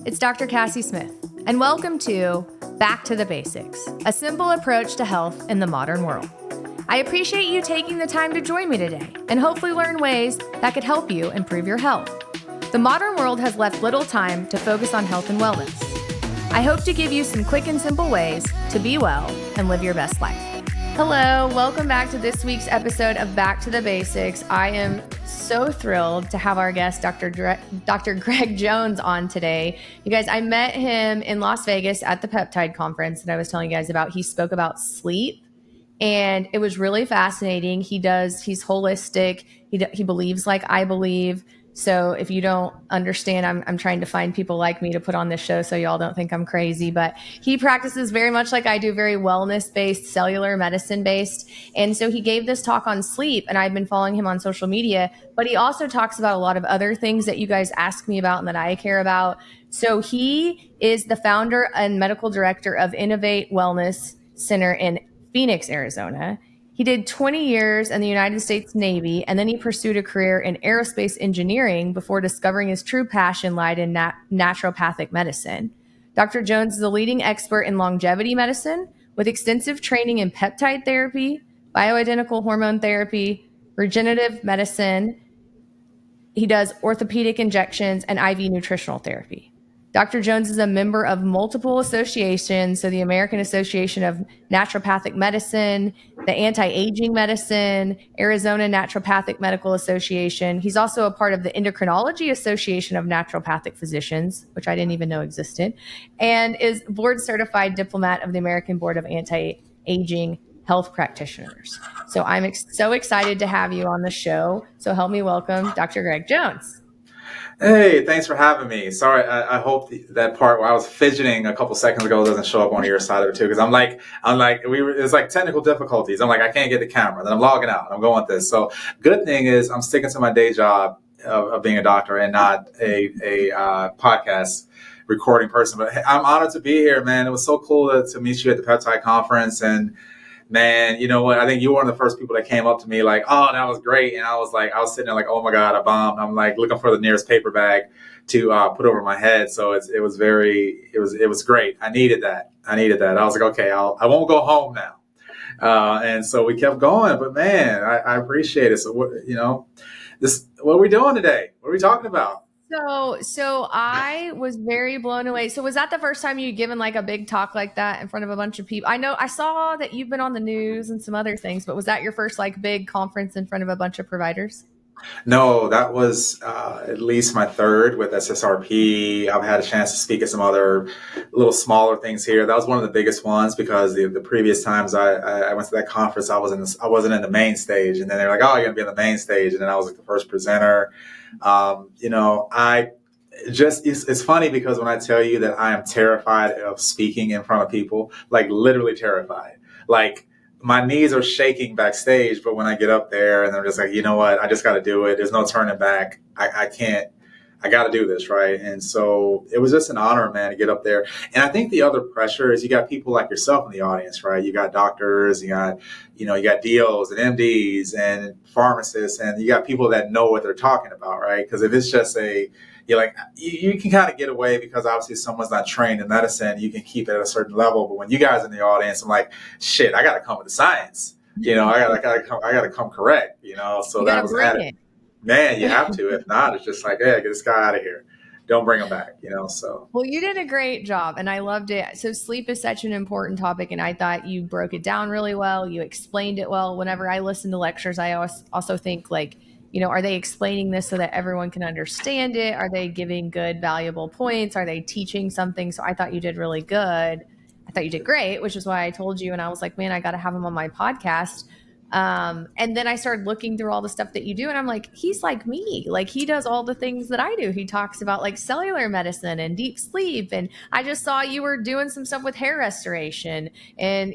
It's Dr. Cassie Smith, and welcome to Back to the Basics, a simple approach to health in the modern world. I appreciate you taking the time to join me today and hopefully learn ways that could help you improve your health. The modern world has left little time to focus on health and wellness. I hope to give you some quick and simple ways to be well and live your best life. Hello, welcome back to this week's episode of Back to the Basics. I am so thrilled to have our guest, Dr. Greg Jones, on today. You guys, I met him in Las Vegas at the peptide conference that I was telling you guys about. He spoke about sleep, and it was really fascinating. He's holistic. He believes like I believe. So if you don't understand, I'm trying to find people like me to put on this show so y'all don't think I'm crazy. But he practices very much like I do, very wellness-based, cellular medicine-based. And so he gave this talk on sleep, and I've been following him on social media. But he also talks about a lot of other things that you guys ask me about and that I care about. So he is the founder and medical director of Enovative Wellness Center in Phoenix, Arizona. He did 20 years in the United States Navy, and then he pursued a career in aerospace engineering before discovering his true passion lied in naturopathic medicine. Dr. Jones is a leading expert in longevity medicine with extensive training in peptide therapy, bioidentical hormone therapy, regenerative medicine. He does orthopedic injections and IV nutritional therapy. Dr. Jones is a member of multiple associations, so the American Association of Naturopathic Medicine, the Anti-Aging Medicine, Arizona Naturopathic Medical Association. He's also a part of the Endocrinology Association of Naturopathic Physicians, which I didn't even know existed, and is board certified diplomate of the American Board of Anti-Aging Health Practitioners. So I'm so excited to have you on the show. So help me welcome Dr. Greg Jones. Hey, thanks for having me. Sorry, I hope that part where I was fidgeting a couple seconds ago doesn't show up on your side of it too, because it's like technical difficulties. I'm like, I can't get the camera. Then I'm logging out. I'm going with this. So good thing is I'm sticking to my day job of being a doctor and not a podcast recording person. But hey, I'm honored to be here, man. It was so cool to meet you at the Peptide Conference. And man, you know what? I think you were one of the first people that came up to me like, oh, that was great. And I was sitting there like, oh my God, I bombed. I'm like looking for the nearest paper bag to put over my head. So it was great. I needed that. I was like, okay, I won't go home now. And so we kept going, but man, I appreciate it. So what are we doing today? What are we talking about? So I was very blown away. So was that the first time you'd given like a big talk like that in front of a bunch of people? I know I saw that you've been on the news and some other things, but was that your first like big conference in front of a bunch of providers? No, that was at least my third with SSRP. I've had a chance to speak at some other little smaller things here. That was one of the biggest ones because the previous times I went to that conference, I wasn't in the main stage, and then they're like, "Oh, you're gonna be on the main stage," and then I was like the first presenter. It's funny because when I tell you that I am terrified of speaking in front of people, like literally terrified, like my knees are shaking backstage, but when I get up there and I'm just like, you know what, I just got to do it. There's no turning back. I can't, I got to do this. Right. And so it was just an honor, man, to get up there. And I think the other pressure is you got people like yourself in the audience, right? You got doctors, you got DOs and MDs and pharmacists, and you got people that know what they're talking about, right? Because if it's just you can kind of get away because obviously someone's not trained in medicine, you can keep it at a certain level. But when you guys in the audience, I'm like, shit, I got to come with the science. I got to come correct. So you that was bring it. Man, you have to. If not, it's just like, hey, get this guy out of here. Don't bring him back. So. Well, you did a great job, and I loved it. So sleep is such an important topic, and I thought you broke it down really well. You explained it well. Whenever I listen to lectures, I also think like, are they explaining this so that everyone can understand it? Are they giving good, valuable points? Are they teaching something? So I thought you did really good. I thought you did great, which is why I told you. And I was like, man, I got to have him on my podcast. And then I started looking through all the stuff that you do, and I'm like, he's like me. Like he does all the things that I do. He talks about like cellular medicine and deep sleep. And I just saw you were doing some stuff with hair restoration and,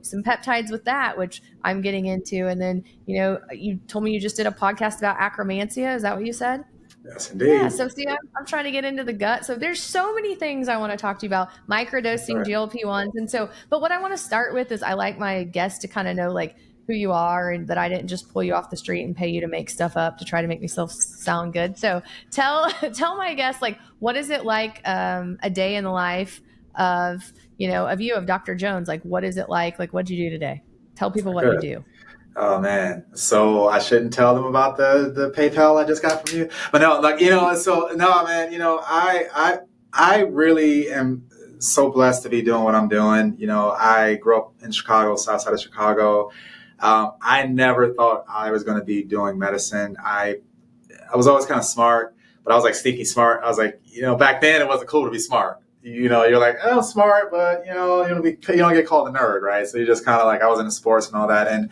some peptides with that, which I'm getting into. And then, you told me you just did a podcast about acromantia. Is that what you said? Yes, indeed. Yeah. So see, I'm trying to get into the gut. So there's so many things I want to talk to you about, microdosing, GLP1s. And so, but what I want to start with is I like my guests to kind of know like who you are and that I didn't just pull you off the street and pay you to make stuff up to try to make myself sound good. So tell my guests, like, what is it like a day in the life of, of Dr. Jones? Like, what is it like? Like, what'd you do today? Tell people what you Good. do. Oh man. So I shouldn't tell them about the PayPal I just got from you. But no, like, so no, man, I really am so blessed to be doing what I'm doing. I grew up in Chicago, south side of Chicago. I never thought I was going to be doing medicine. I was always kind of smart, but I was like sneaky smart. I was like, back then it wasn't cool to be smart. You're like, oh, smart, but you don't get called a nerd, right? So you're just kind of like, I was into sports and all that, and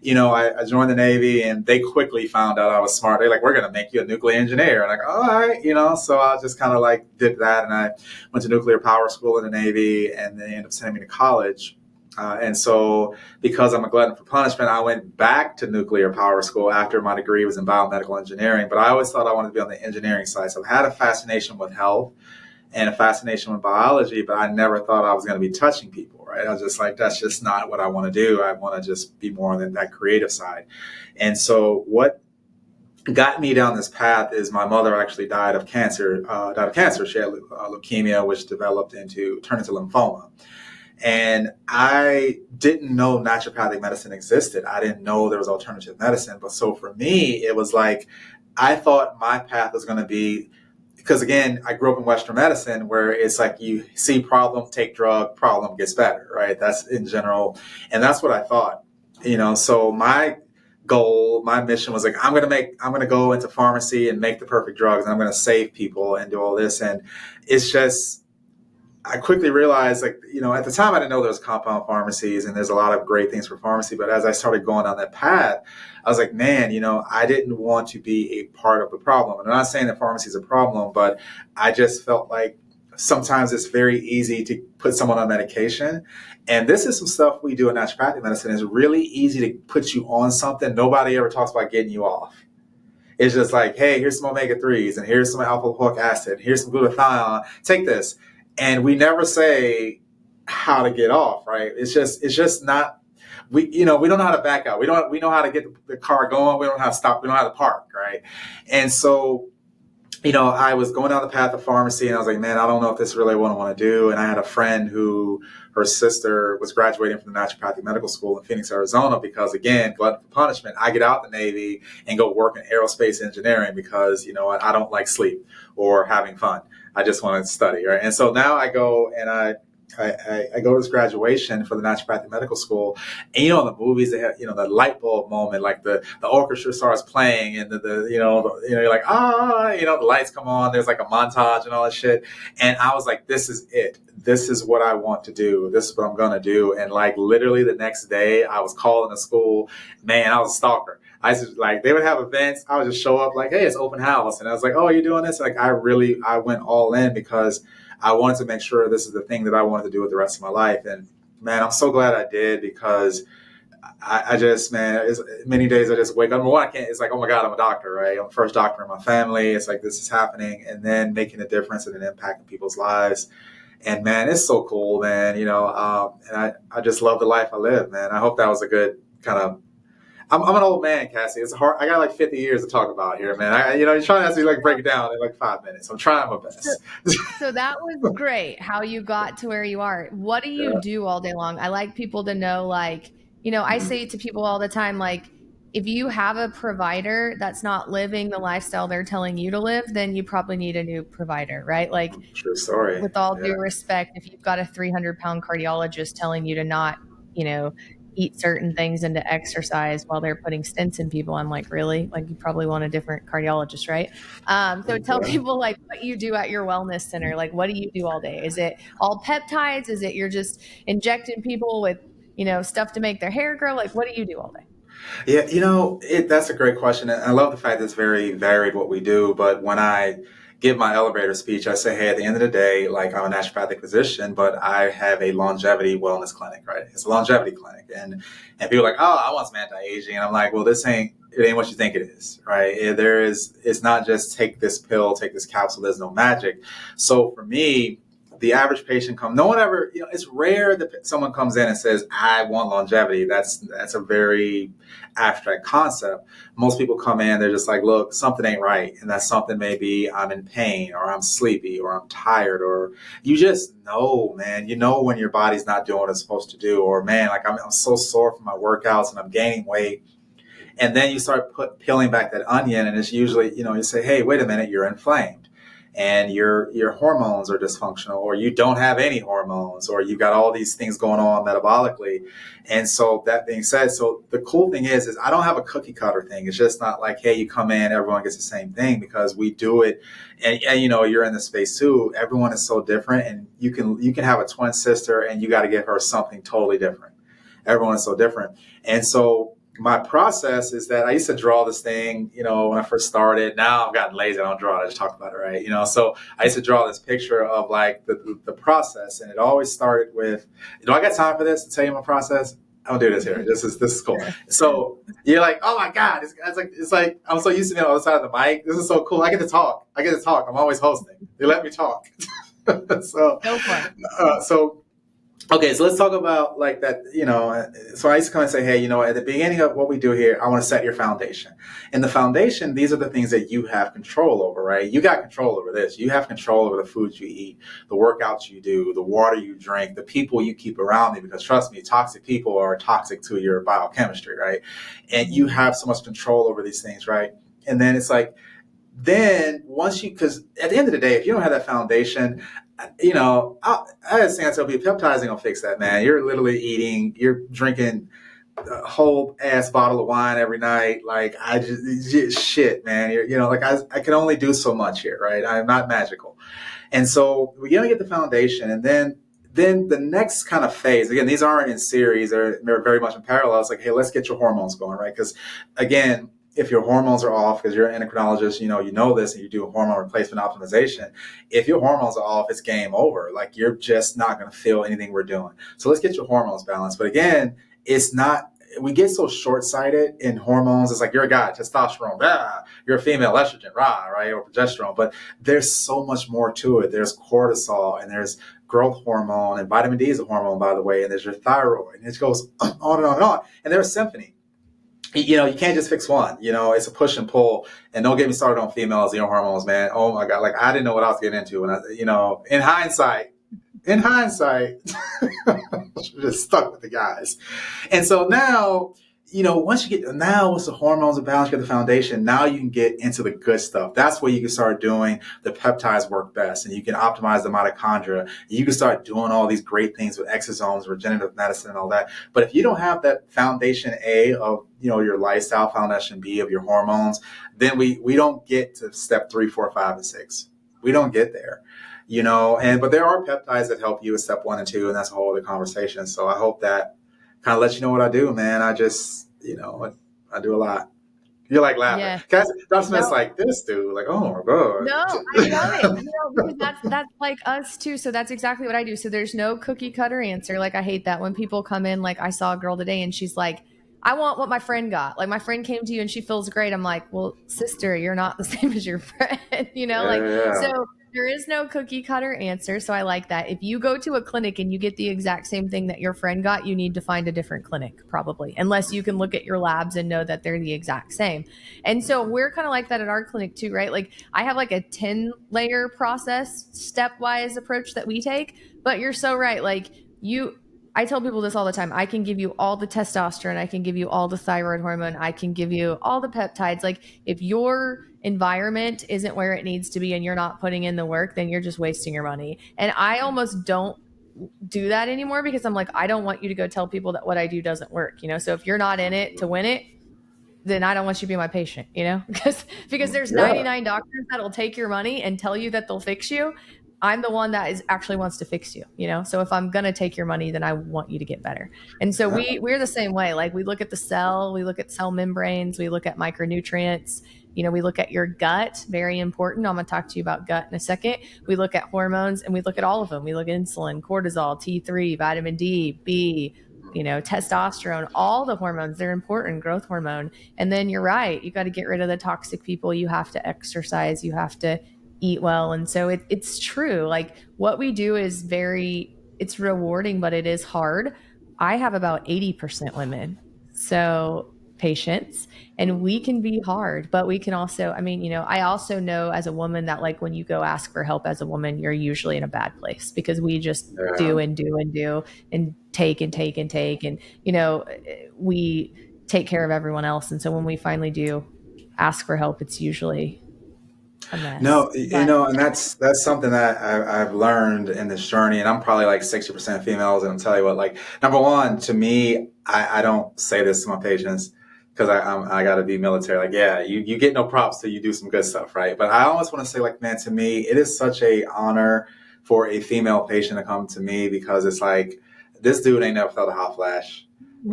I joined the Navy, and they quickly found out I was smart. They're like, we're gonna make you a nuclear engineer, and I'm like, all right, So I just kind of like did that, and I went to nuclear power school in the Navy, and they ended up sending me to college. And so, because I'm a glutton for punishment, I went back to nuclear power school after my degree was in biomedical engineering. But I always thought I wanted to be on the engineering side. So I had a fascination with health and a fascination with biology, but I never thought I was going to be touching people, right? I was just like, that's just not what I want to do. I want to just be more on that creative side. And so what got me down this path is my mother actually died of cancer. She had leukemia, which turned into lymphoma. And I didn't know naturopathic medicine existed. I didn't know there was alternative medicine. But so for me, it was like, I thought my path was going to be, because again, I grew up in Western medicine where it's like you see problem, take drug, problem gets better, right? That's in general. And that's what I thought, so my goal, my mission was like, I'm going to go into pharmacy and make the perfect drugs, and I'm going to save people and do all this. And it's just, I quickly realized, like, at the time I didn't know there was compound pharmacies and there's a lot of great things for pharmacy. But as I started going down that path, I was like, man, I didn't want to be a part of the problem. And I'm not saying that pharmacy is a problem, but I just felt like sometimes it's very easy to put someone on medication. And this is some stuff we do in naturopathic medicine. It's really easy to put you on something. Nobody ever talks about getting you off. It's just like, hey, here's some omega-3s and here's some alpha-lipoic acid. Here's some glutathione. Take this. And we never say how to get off, right? It's just not, we don't know how to back out. We know how to get the car going. We don't know how to stop. We don't know how to park, right? And so, I was going down the path of pharmacy, and I was like, man, I don't know if this is really what I want to do. And I had a friend who, her sister was graduating from the Naturopathic Medical School in Phoenix, Arizona, because again, glutton for punishment. I get out the Navy and go work in aerospace engineering because, I don't like sleep or having fun. I just want to study, right? And so now I go and I go to this graduation for the Naturopathic Medical School, and in the movies they have the light bulb moment, like the orchestra starts playing, and you're like the lights come on. There's like a montage and all that shit, and I was like, this is it. This is what I want to do. This is what I'm gonna do. And like literally the next day, I was calling the school. Man, I was a stalker. I just like they would have events. I would just show up like, hey, it's open house, and I was like, oh, you're doing this? Like I went all in because I wanted to make sure this is the thing that I wanted to do with the rest of my life. And man, I'm so glad I did, because I just, man, it's, many days I just wake up. Number one, it's like, oh my God, I'm a doctor, right? I'm the first doctor in my family. It's like, this is happening. And then making a difference and an impact in people's lives. And man, it's so cool, man. And I just love the life I live, man. I hope that was a good kind of, I'm an old man, Cassie. It's hard. I got like 50 years to talk about here, man. You're trying to actually like break it down in like 5 minutes. I'm trying my best. So that was great how you got to where you are. What do you do all day long? I like people to know, like, I say to people all the time, like, if you have a provider that's not living the lifestyle they're telling you to live, then you probably need a new provider, right? Like, true story. With all due respect, if you've got a 300-pound cardiologist telling you to not, eat certain things and to exercise while they're putting stents in people, I'm like, really? Like, you probably want a different cardiologist, right? So tell people like what you do at your wellness center. Like, what do you do all day? Is it all peptides? Is it you're just injecting people with, stuff to make their hair grow? Like, what do you do all day? Yeah, that's a great question. And I love the fact that it's very varied what we do. But when I give my elevator speech, I say, hey, at the end of the day, like, I'm a naturopathic physician, but I have a longevity wellness clinic, right? It's a longevity clinic. And people are like, oh, I want some anti-aging. And I'm like, well, it ain't what you think it is, right? It's not just take this pill, take this capsule. There's no magic. So for me, the average patient no one ever, it's rare that someone comes in and says, I want longevity. That's a very abstract concept. Most people come in, they're just like, look, something ain't right. And that something maybe I'm in pain, or I'm sleepy, or I'm tired, or you just know, man, when your body's not doing what it's supposed to do, or man, like I'm so sore from my workouts and I'm gaining weight. And then you start peeling back that onion, and it's usually, you say, hey, wait a minute, you're inflamed and your hormones are dysfunctional, or you don't have any hormones, or you got all these things going on metabolically. And so that being said, so the cool thing is I don't have a cookie cutter thing. It's just not like, hey, you come in, everyone gets the same thing, because we do it. And you're in the space too. Everyone is so different, and you can have a twin sister and you got to give her something totally different. Everyone is so different. And so my process is that I used to draw this thing, when I first started. Now I've gotten lazy. I don't draw it. I just talk about it, right? So I used to draw this picture of like the process, and it always started with, do I got time for this to tell you my process? I'll do this here. This is cool. So you're like, oh my God, it's like I'm so used to being on the other side of the mic. This is so cool. I get to talk. I'm always hosting. They let me talk. So, No fun. Okay, so let's talk about like that, so I used to come and say, hey, at the beginning of what we do here, I want to set your foundation. And the foundation, these are the things that you have control over, right? You got control over this. You have control over the foods you eat, the workouts you do, the water you drink, the people you keep around you, because trust me, toxic people are toxic to your biochemistry, right? And you have so much control over these things, right? And then it's like, because at the end of the day, if you don't have that foundation, I had to tell people, peptides ain't gonna fix that, man. You're literally you're drinking a whole ass bottle of wine every night. Like I just shit, man. I can only do so much here, right? I'm not magical. And so we're gonna get the foundation, and then the next kind of phase, again, these aren't in series, they're very much in parallel. It's like, hey, let's get your hormones going, right? Because again, if your hormones are off, because you're an endocrinologist, you know this, and you do hormone replacement optimization. If your hormones are off, it's game over. Like you're just not going to feel anything we're doing. So let's get your hormones balanced. But again, it's not. We get so short-sighted in hormones. It's like you're a guy, testosterone, rah, you're a female, estrogen, rah, right, or progesterone. But there's so much more to it. There's cortisol, and there's growth hormone, and vitamin D is a hormone, by the way, and there's your thyroid, and it goes on and on and on. And there's symphony. You can't just fix one. It's a push and pull. And don't get me started on females, hormones, man. Oh my God, like I didn't know what I was getting into, and in hindsight, just stuck with the guys. And so now, once the hormones are balanced, you get the foundation, now you can get into the good stuff. That's where you can start doing the peptides work best, and you can optimize the mitochondria. You can start doing all these great things with exosomes, regenerative medicine, and all that. But if you don't have that foundation A of, your lifestyle, foundation B of your hormones, then we don't get to step 3, 4, 5, and 6. We don't get there. But there are peptides that help you with step 1 and 2, and that's a whole other conversation. So I hope that kind of lets you know what I do, man. I just, I do a lot. You're like laughing. Yeah. Dr. Smith's like, this dude, like, oh my God. No, I love it. Because that's like us too. So that's exactly what I do. So there's no cookie cutter answer. Like I hate that when people come in, like I saw a girl today and she's like, I want what my friend got. Like my friend came to you and she feels great. I'm like, well, sister, you're not the same as your friend, So there is no cookie cutter answer. So I like that. If you go to a clinic and you get the exact same thing that your friend got, you need to find a different clinic probably, unless you can look at your labs and know that they're the exact same. And so we're kind of like that at our clinic too, right? Like I have like a 10-layer process, stepwise approach that we take, but you're so right. Like I tell people this all the time. I can give you all the testosterone. I can give you all the thyroid hormone. I can give you all the peptides. Like if your environment isn't where it needs to be and you're not putting in the work, then you're just wasting your money. And I almost don't do that anymore because I'm like, I don't want you to go tell people that what I do doesn't work. So if you're not in it to win it, then I don't want you to be my patient, because there's 99 doctors that'll take your money and tell you that they'll fix you. I'm the one that actually wants to fix you, So if I'm going to take your money, then I want you to get better. And so we're the same way. Like we look at the cell, we look at cell membranes, we look at micronutrients, we look at your gut, very important. I'm going to talk to you about gut in a second. We look at hormones and we look at all of them. We look at insulin, cortisol, T3, vitamin D, B, testosterone, all the hormones, they're important, growth hormone. And then you're right. You got to get rid of the toxic people. You have to exercise. You have to eat well. And so it's true. Like what we do is it's rewarding, but it is hard. I have about 80% women. So patience, and we can be hard, but we can also, I mean, I also know as a woman that like when you go ask for help as a woman, you're usually in a bad place because we just do Yeah. and do and do and take and take and take. And, we take care of everyone else. And so when we finally do ask for help, it's usually a mess. No, But and that's something that I've learned in this journey, and I'm probably like 60% females, and I'll tell you what, like number one, to me, I don't say this to my patients because I got to be military. Like, yeah, you get no props till you do some good stuff, right? But I always want to say, like, man, to me, it is such a honor for a female patient to come to me because it's like this dude ain't never felt a hot flash.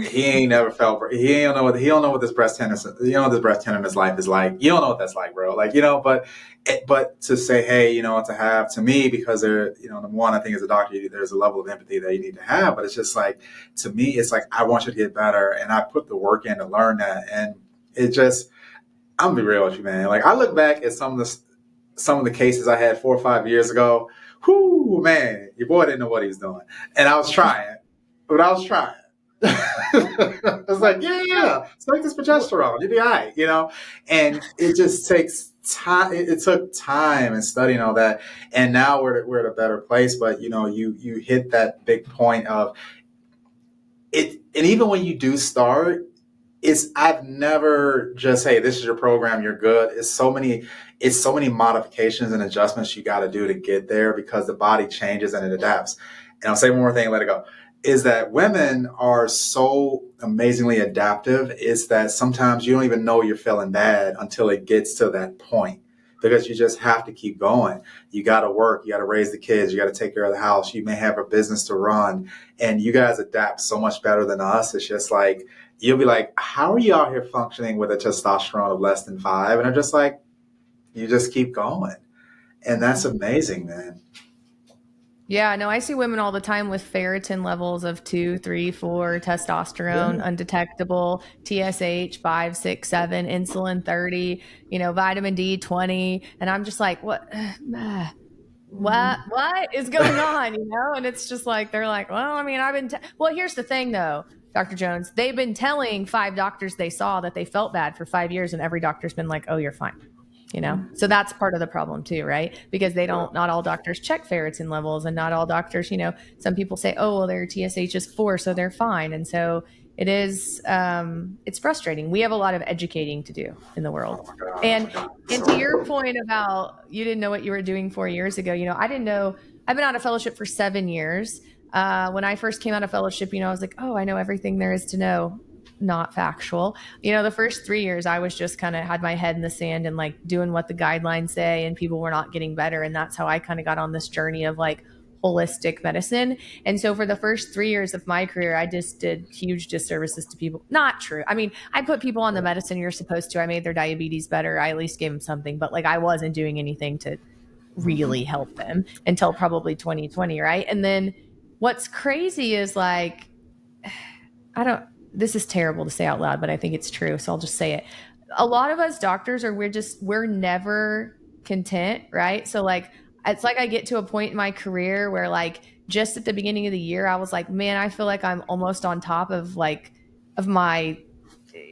He ain't never felt. He don't know what this breast tenderness. You know what this breast tenderness life is like. You don't know what that's like, bro. Like but to say, hey, to have to me because there, number one, I think as a doctor, there's a level of empathy that you need to have. But it's just like to me, it's like I want you to get better, and I put the work in to learn that, and it just. I'm gonna be real with you, man. Like I look back at some of the cases I had 4 or 5 years ago. Whoo, man, your boy didn't know what he was doing, and I was trying, but I was trying. It's like, yeah, it's like this progesterone, you'll be all right, and it just takes time. It took time and studying all that, and now we're at a better place. But you hit that big point of it, and even when you do start, I've never just, hey, this is your program, you're good. It's so many modifications and adjustments you got to do to get there because the body changes and it adapts. And I'll say one more thing and let it go. Is that women are so amazingly adaptive is that sometimes you don't even know you're feeling bad until it gets to that point because you just have to keep going. You got to work, you got to raise the kids, you got to take care of the house, you may have a business to run, and you guys adapt so much better than us. It's just like, you'll be like, how are you out here functioning with a testosterone of less than 5? And I'm just like, you just keep going. And that's amazing, man. yeah, no, I see women all the time with ferritin levels of 2, 3, 4, testosterone Yeah. undetectable, TSH 5, 6, 7, insulin 30, vitamin D 20. And I'm just like, what is going on? And it's just like, they're like, well, I mean, well, here's the thing though, Dr. Jones, they've been telling 5 doctors they saw that they felt bad for 5 years. And every doctor's been like, oh, you're fine. So that's part of the problem too, right? Because not all doctors check ferritin levels, and not all doctors, some people say, oh, well, their TSH is 4, so they're fine. And so it is, it's frustrating. We have a lot of educating to do in the world. Oh my God. Oh And, my God. and to your point about you didn't know what you were doing 4 years ago, I didn't know. I've been out of fellowship for 7 years. When I first came out of fellowship, I was like, oh, I know everything there is to know. Not factual. The first 3 years I was just kind of had my head in the sand and like doing what the guidelines say, and people were not getting better. And that's how I kind of got on this journey of like holistic medicine. And so for the first 3 years of my career, I just did huge disservices to people. Not true. I mean, I put people on the medicine you're supposed to. I made their diabetes better. I at least gave them something, but like I wasn't doing anything to really help them until probably 2020. Right. And then what's crazy is like, this is terrible to say out loud, but I think it's true. So I'll just say it. A lot of us doctors we're never content, right? So like, it's like I get to a point in my career where like just at the beginning of the year, I was like, man, I feel like I'm almost on top of my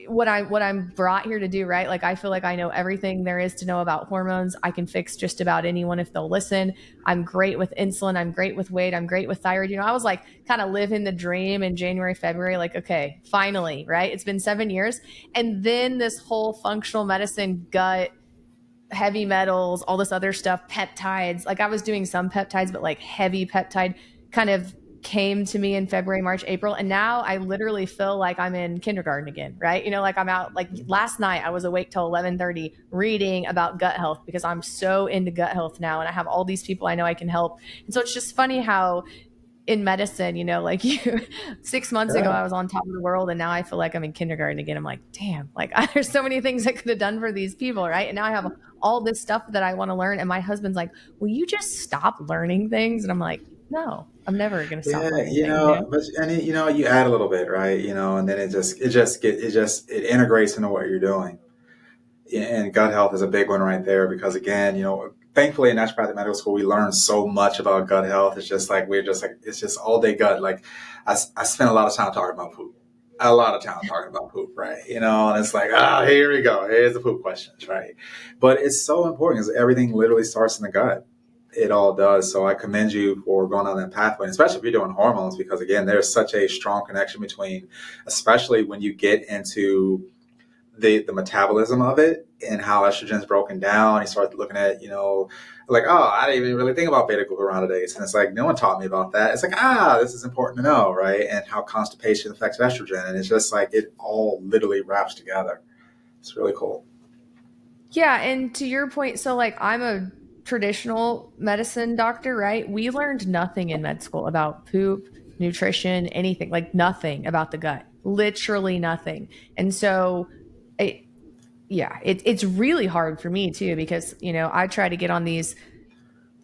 what I'm brought here to do, right? Like I feel like I know everything there is to know about hormones. I can fix just about anyone if they'll listen. I'm great with insulin. I'm great with weight. I'm great with thyroid. I was like kind of living the dream in January, February, like, okay, finally, right? It's been 7 years. And then this whole functional medicine, gut, heavy metals, all this other stuff, peptides. Like I was doing some peptides, but like heavy peptide kind of came to me in February, March, April. And now I literally feel like I'm in kindergarten again, right? Like I'm out, like last night I was awake till 11:30 reading about gut health because I'm so into gut health now. And I have all these people I know I can help. And so it's just funny how in medicine, like 6 months ago, Yeah. I was on top of the world, and now I feel like I'm in kindergarten again. I'm like, damn, like there's so many things I could have done for these people, right? And now I have all this stuff that I want to learn. And my husband's like, will you just stop learning things? And I'm like, no, I'm never going to stop Yeah, learning things. you add a little bit, right? And then it integrates into what you're doing. And gut health is a big one right there because again, thankfully in naturopathic medical school, we learn so much about gut health. It's just like, it's just all day gut. Like I spent a lot of time talking about poop. A lot of time talking about poop, right? And it's like, here we go. Here's the poop questions, right? But it's so important because everything literally starts in the gut. It all does. So I commend you for going on that pathway, especially if you're doing hormones, because again, there's such a strong connection between, especially when you get into the metabolism of it and how estrogen is broken down. You start looking at, like, I didn't even really think about beta glucuronidase. And it's like, no one taught me about that. It's like, this is important to know, right? And how constipation affects estrogen. And it's just like, it all literally wraps together. It's really cool. Yeah. And to your point, so like I'm a traditional medicine doctor, right? We learned nothing in med school about poop, nutrition, anything, like nothing about the gut, literally nothing. And so it's really hard for me too, because, I try to get on these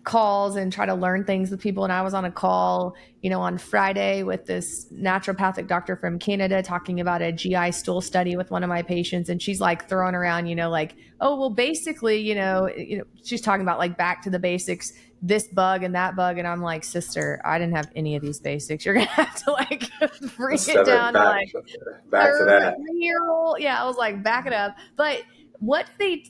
calls and try to learn things with people. And I was on a call, on Friday with this naturopathic doctor from Canada talking about a GI stool study with one of my patients. And she's like throwing around, like, oh, well, basically, she's talking about like back to the basics, this bug and that bug. And I'm like, sister, I didn't have any of these basics. You're going to have to like bring it down to like back to that. 3-year-old. Yeah. I was like, back it up. But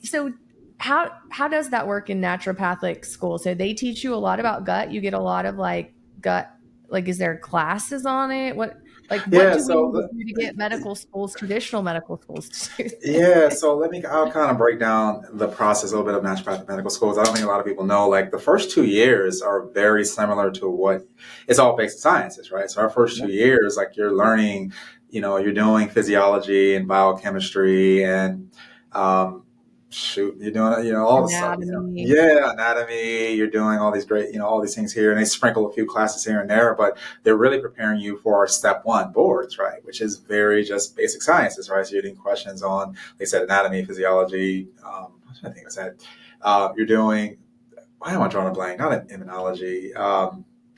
so how does that work in naturopathic school? So they teach you a lot about gut. You get a lot of like gut, like, is there classes on it? What do we need to get medical schools, traditional medical schools to do this? Yeah, so I'll kind of break down the process a little bit of naturopathic medical schools. I don't think a lot of people know, like the first 2 years are very similar to it's all basic sciences, right? So our first 2 years, like you're learning, you're doing physiology and biochemistry and, you're doing, all the stuff, anatomy, you're doing all these great, all these things here, and they sprinkle a few classes here and there, but they're really preparing you for step one boards, right? Which is very just basic sciences, right? So you're doing questions on, like I said, anatomy, physiology, I think I said, you're doing, why am I drawing a blank? Not an immunology,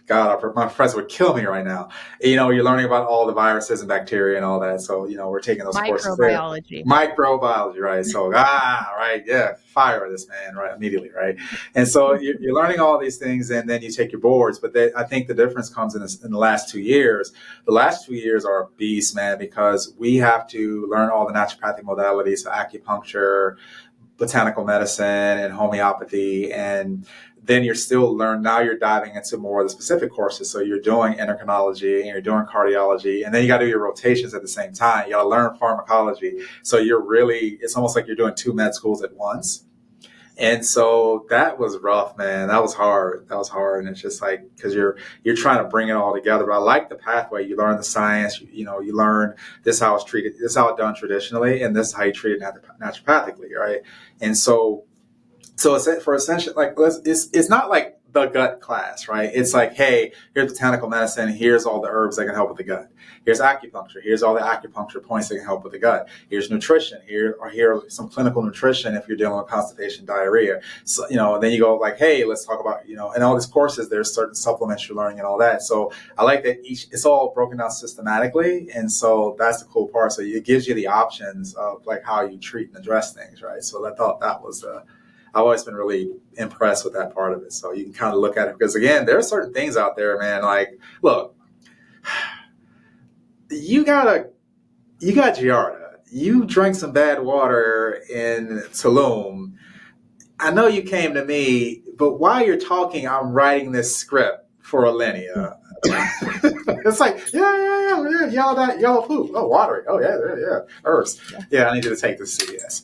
God, my friends would kill me right now. You're learning about all the viruses and bacteria and all that. So, we're taking those courses there. Microbiology, right? So, right, yeah, fire this man, right, immediately, right? And so you're learning all these things, and then you take your boards. But I think the difference comes in the last 2 years. The last 2 years are a beast, man, because we have to learn all the naturopathic modalities, so acupuncture, botanical medicine, and homeopathy, and then now you're diving into more of the specific courses. So you're doing endocrinology and you're doing cardiology, and then you got to do your rotations at the same time. You got to learn pharmacology. So it's almost like you're doing 2 med schools at once. And so that was rough, man. That was hard. And it's just like, because you're trying to bring it all together. But I like the pathway. You learn the science, you learn this is how it's treated, this is how it's done traditionally, and this is how you treat it naturopathically, right? And so it's for essentially, like, it's not like the gut class, right? It's like, hey, here's botanical medicine. Here's all the herbs that can help with the gut. Here's acupuncture. Here's all the acupuncture points that can help with the gut. Here's nutrition. Here are some clinical nutrition if you're dealing with constipation, diarrhea. So, then you go like, hey, let's talk about, in all these courses, there's certain supplements you're learning and all that. So I like that it's all broken down systematically. And so that's the cool part. So it gives you the options of like how you treat and address things, right? So I thought that was I've always been really impressed with that part of it. So you can kind of look at it, because again, there are certain things out there, man. Like, look, you got Giardia. You drank some bad water in Tulum. I know you came to me, but while you're talking, I'm writing this script for Alinea. It's like, yellow poop. Oh, watery. Oh, yeah. Herbs. Yeah, I need you to take this CVS.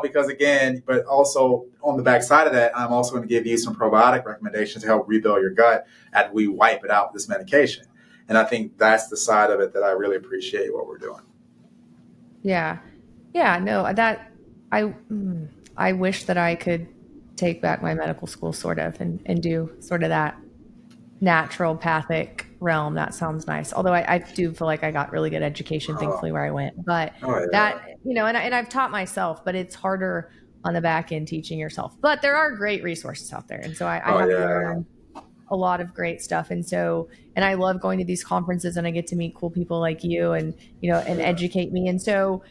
Because again, but also on the back side of that, I'm also going to give you some probiotic recommendations to help rebuild your gut as we wipe it out with this medication. And I think that's the side of it that I really appreciate what we're doing. Yeah. Yeah, no, I wish that I could take back my medical school sort of and do sort of that naturopathic realm. That sounds nice. Although I do feel like I got really good education, thankfully, where I went. But that, and I've taught myself, but it's harder on the back end teaching yourself. But there are great resources out there. And so I have learned a lot of great stuff. And so, and I love going to these conferences, and I get to meet cool people like you and, and educate me. And so,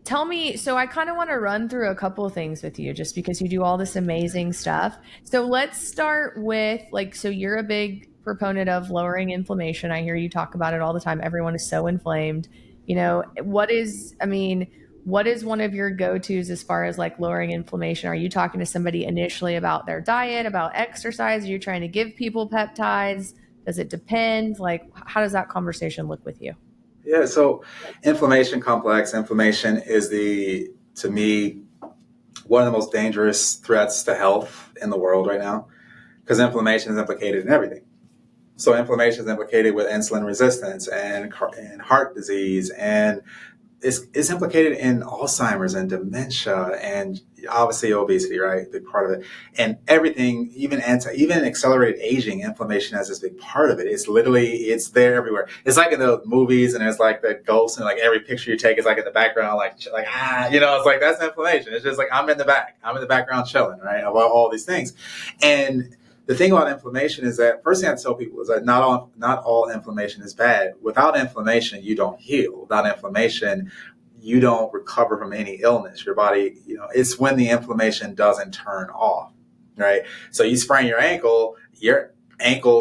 Tell me, so I kind of want to run through a couple of things with you just because you do all this amazing stuff. So let's start with like, so you're a big proponent of lowering inflammation. I hear you talk about it all the time. Everyone is so inflamed. What is one of your go-tos as far as like lowering inflammation? Are you talking to somebody initially about their diet, about exercise? Are you trying to give people peptides? Does it depend? Like, how does that conversation look with you? Yeah, so inflammation is to me, one of the most dangerous threats to health in the world right now, because inflammation is implicated in everything. So inflammation is implicated with insulin resistance and heart disease, and it's implicated in Alzheimer's and dementia, and obviously obesity, right? Big part of it, and everything, even accelerated aging. Inflammation has this big part of it. It's there everywhere. It's like in the movies, and there's like the ghosts, and like every picture you take is like in the background, it's like that's inflammation. It's just like I'm in the background chilling, right? About all these things, and the thing about inflammation is that first thing I tell people is that not all inflammation is bad. Without inflammation, you don't heal. Without inflammation, you don't recover from any illness. Your body, it's when the inflammation doesn't turn off, right? So you sprain your ankle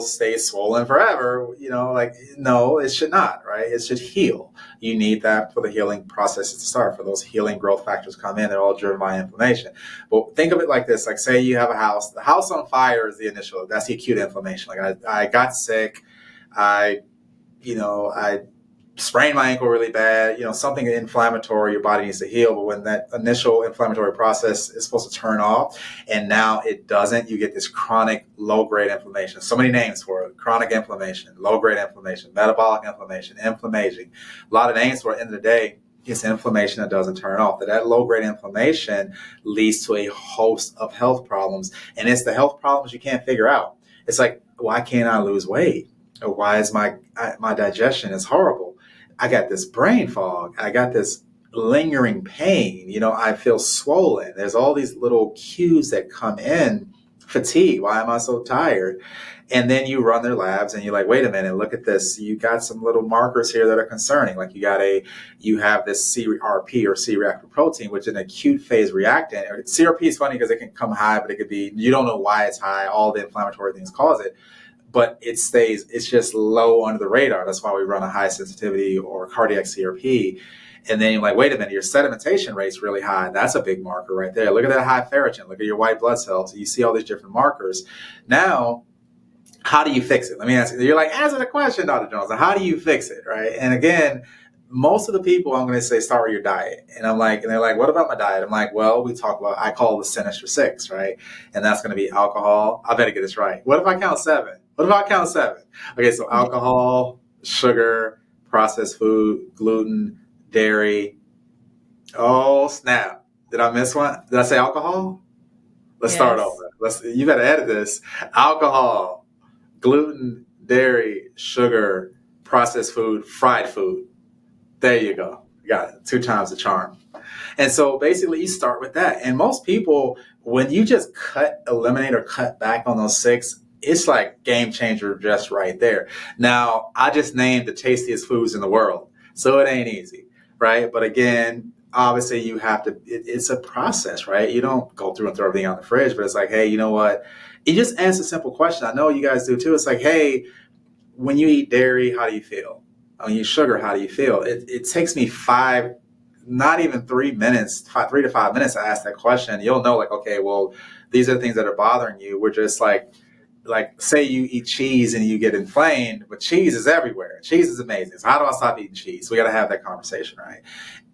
stays swollen forever. No, it should not, right? It should heal. You need that for the healing process to start. For those healing growth factors come in, they're all driven by inflammation. But think of it like this: like, say you have a house. The house on fire is that's the acute inflammation. Like I got sick. I sprained my ankle really bad, something inflammatory your body needs to heal. But when that initial inflammatory process is supposed to turn off and now it doesn't, you get this chronic low-grade inflammation. So many names for it: chronic inflammation, low-grade inflammation, metabolic inflammation, inflammation. A lot of names for it. At the end of the day, it's inflammation that doesn't turn off. That low-grade inflammation leads to a host of health problems. And it's the health problems you can't figure out. It's like, why can't I lose weight? Or why is my digestion is horrible? I got this brain fog. I got this lingering pain. I feel swollen. There's all these little cues that come in. Fatigue. Why am I so tired? And then you run their labs and you're like, wait a minute, look at this. You got some little markers here that are concerning. Like you have this CRP or C-reactive protein, which is an acute phase reactant. CRP is funny because it can come high, but it could be, you don't know why it's high. All the inflammatory things cause it. But it's just low under the radar. That's why we run a high sensitivity or cardiac CRP. And then you're like, wait a minute, your sedimentation rate's really high. That's a big marker right there. Look at that high ferritin. Look at your white blood cells. You see all these different markers. Now, how do you fix it? Let me ask you. You're like, answer the question, Dr. Jones. How do you fix it, right? And again, most of the people I'm going to say start with your diet. And they're like, what about my diet? I'm like, well, I call the Sinister Six, right? And that's going to be alcohol. I better get this right. What if I count seven? Okay, so alcohol, sugar, processed food, gluten, dairy. Oh, snap. Did I miss one? Did I say alcohol? Let's start over. You better edit this. Alcohol, gluten, dairy, sugar, processed food, fried food. There you go. You got it. 2 times the charm. And so basically you start with that. And most people, when you just eliminate or cut back on those 6, it's like game changer just right there. Now, I just named the tastiest foods in the world, so it ain't easy, right? But again, obviously you have to, it's a process, right? You don't go through and throw everything out the fridge, but it's like, hey, you know what? You just answer a simple question. I know you guys do too. It's like, hey, when you eat dairy, how do you feel? When you eat sugar, how do you feel? It takes me 5, not even 3 minutes, 3 to 5 minutes to ask that question. You'll know, like, okay, well, these are the things that are bothering you. We're just like say you eat cheese and you get inflamed, but cheese is everywhere. Cheese is amazing. So how do I stop eating cheese? We got to have that conversation, right?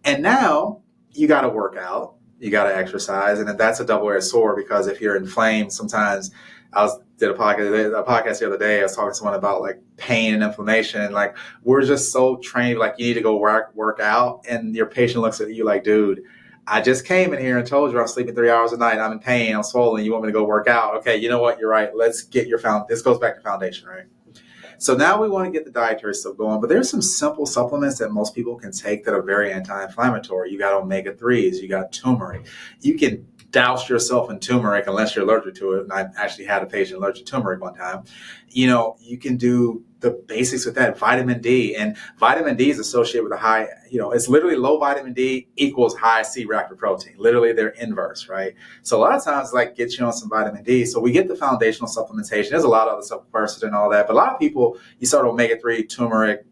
And now you got to work out, you got to exercise, and that's a double-edged sword, because if you're inflamed, sometimes did a podcast the other day. I was talking to someone about like pain and inflammation, and like we're just so trained, like you need to go work out, and your patient looks at you like, dude, I just came in here and told you I'm sleeping 3 hours a night. I'm in pain. I'm swollen. You want me to go work out? Okay, you know what? You're right. Let's get this goes back to foundation, right? So now we want to get the dietary stuff going, but there's some simple supplements that most people can take that are very anti-inflammatory. You got omega-3s, you got turmeric. You can douse yourself in turmeric unless you're allergic to it. And I actually had a patient allergic to turmeric one time. You can do the basics with that. Vitamin D, and vitamin D is associated with a high, it's literally low vitamin D equals high C-reactive protein. Literally they're inverse, right? So a lot of times get you on some vitamin D. So we get the foundational supplementation. There's a lot of other stuff, quercetin and all that, but a lot of people, you start omega-3, turmeric,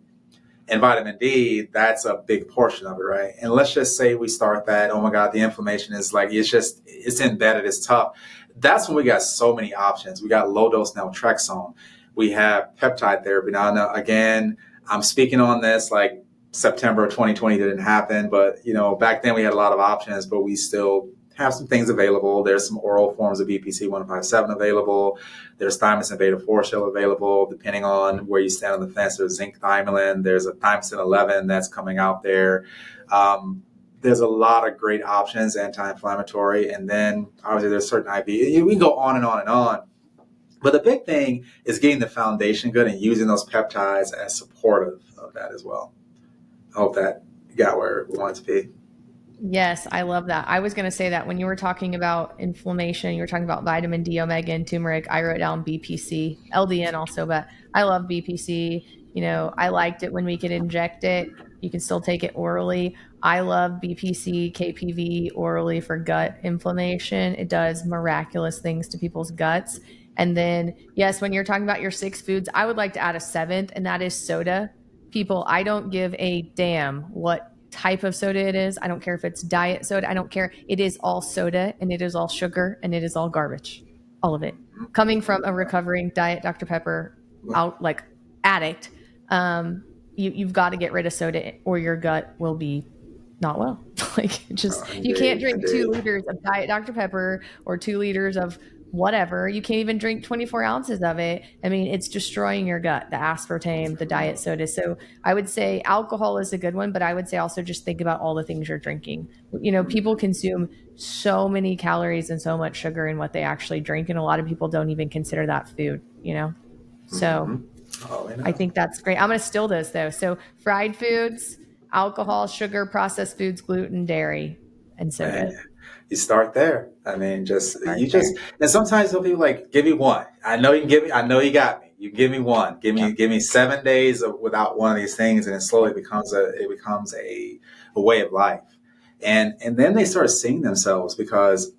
and vitamin D, that's a big portion of it, right? And let's just say we start that, oh my God, the inflammation is it's embedded, it's tough. That's when we got so many options. We got low dose naltrexone. We have peptide therapy. Now, again, I'm speaking on this like September of 2020 didn't happen, but back then we had a lot of options, but we still have some things available. There's some oral forms of BPC 157 available. There's thymosin beta-4 shell available, depending on where you stand on the fence. There's zinc thymolin. There's a thymosin 11 that's coming out there. There's a lot of great options, anti-inflammatory. And then obviously there's certain IV. We can go on and on and on. But the big thing is getting the foundation good and using those peptides as supportive of that as well. I hope that got where we want it to be. Yes, I love that. I was going to say that when you were talking about inflammation, you were talking about vitamin D, omega, and turmeric. I wrote down BPC, LDN also, but I love BPC. I liked it when we could inject it. You can still take it orally. I love BPC, KPV orally for gut inflammation. It does miraculous things to people's guts. And then, yes, when you're talking about your 6 foods, I would like to add a 7th, and that is soda. People, I don't give a damn what type of soda it is. I don't care if it's diet soda. I don't care. It is all soda, and it is all sugar, and it is all garbage. All of it. Coming from a recovering diet Dr. Pepper addict, you've got to get rid of soda or your gut will be not well. You can't drink 2 liters of diet Dr. Pepper or 2 liters of whatever. You can't even drink 24 ounces of it. I mean, it's destroying your gut, the aspartame, the diet soda. So I would say alcohol is a good one, but I would say also just think about all the things you're drinking. People consume so many calories and so much sugar in what they actually drink. And a lot of people don't even consider that food, So I think that's great. I'm going to steal those though. So fried foods, alcohol, sugar, processed foods, gluten, dairy, and soda. You start there. I mean, and sometimes some people give me one. I know you got me. You give me one. Give me 7 days without one of these things, and it slowly becomes a way of life. And then they start seeing themselves because,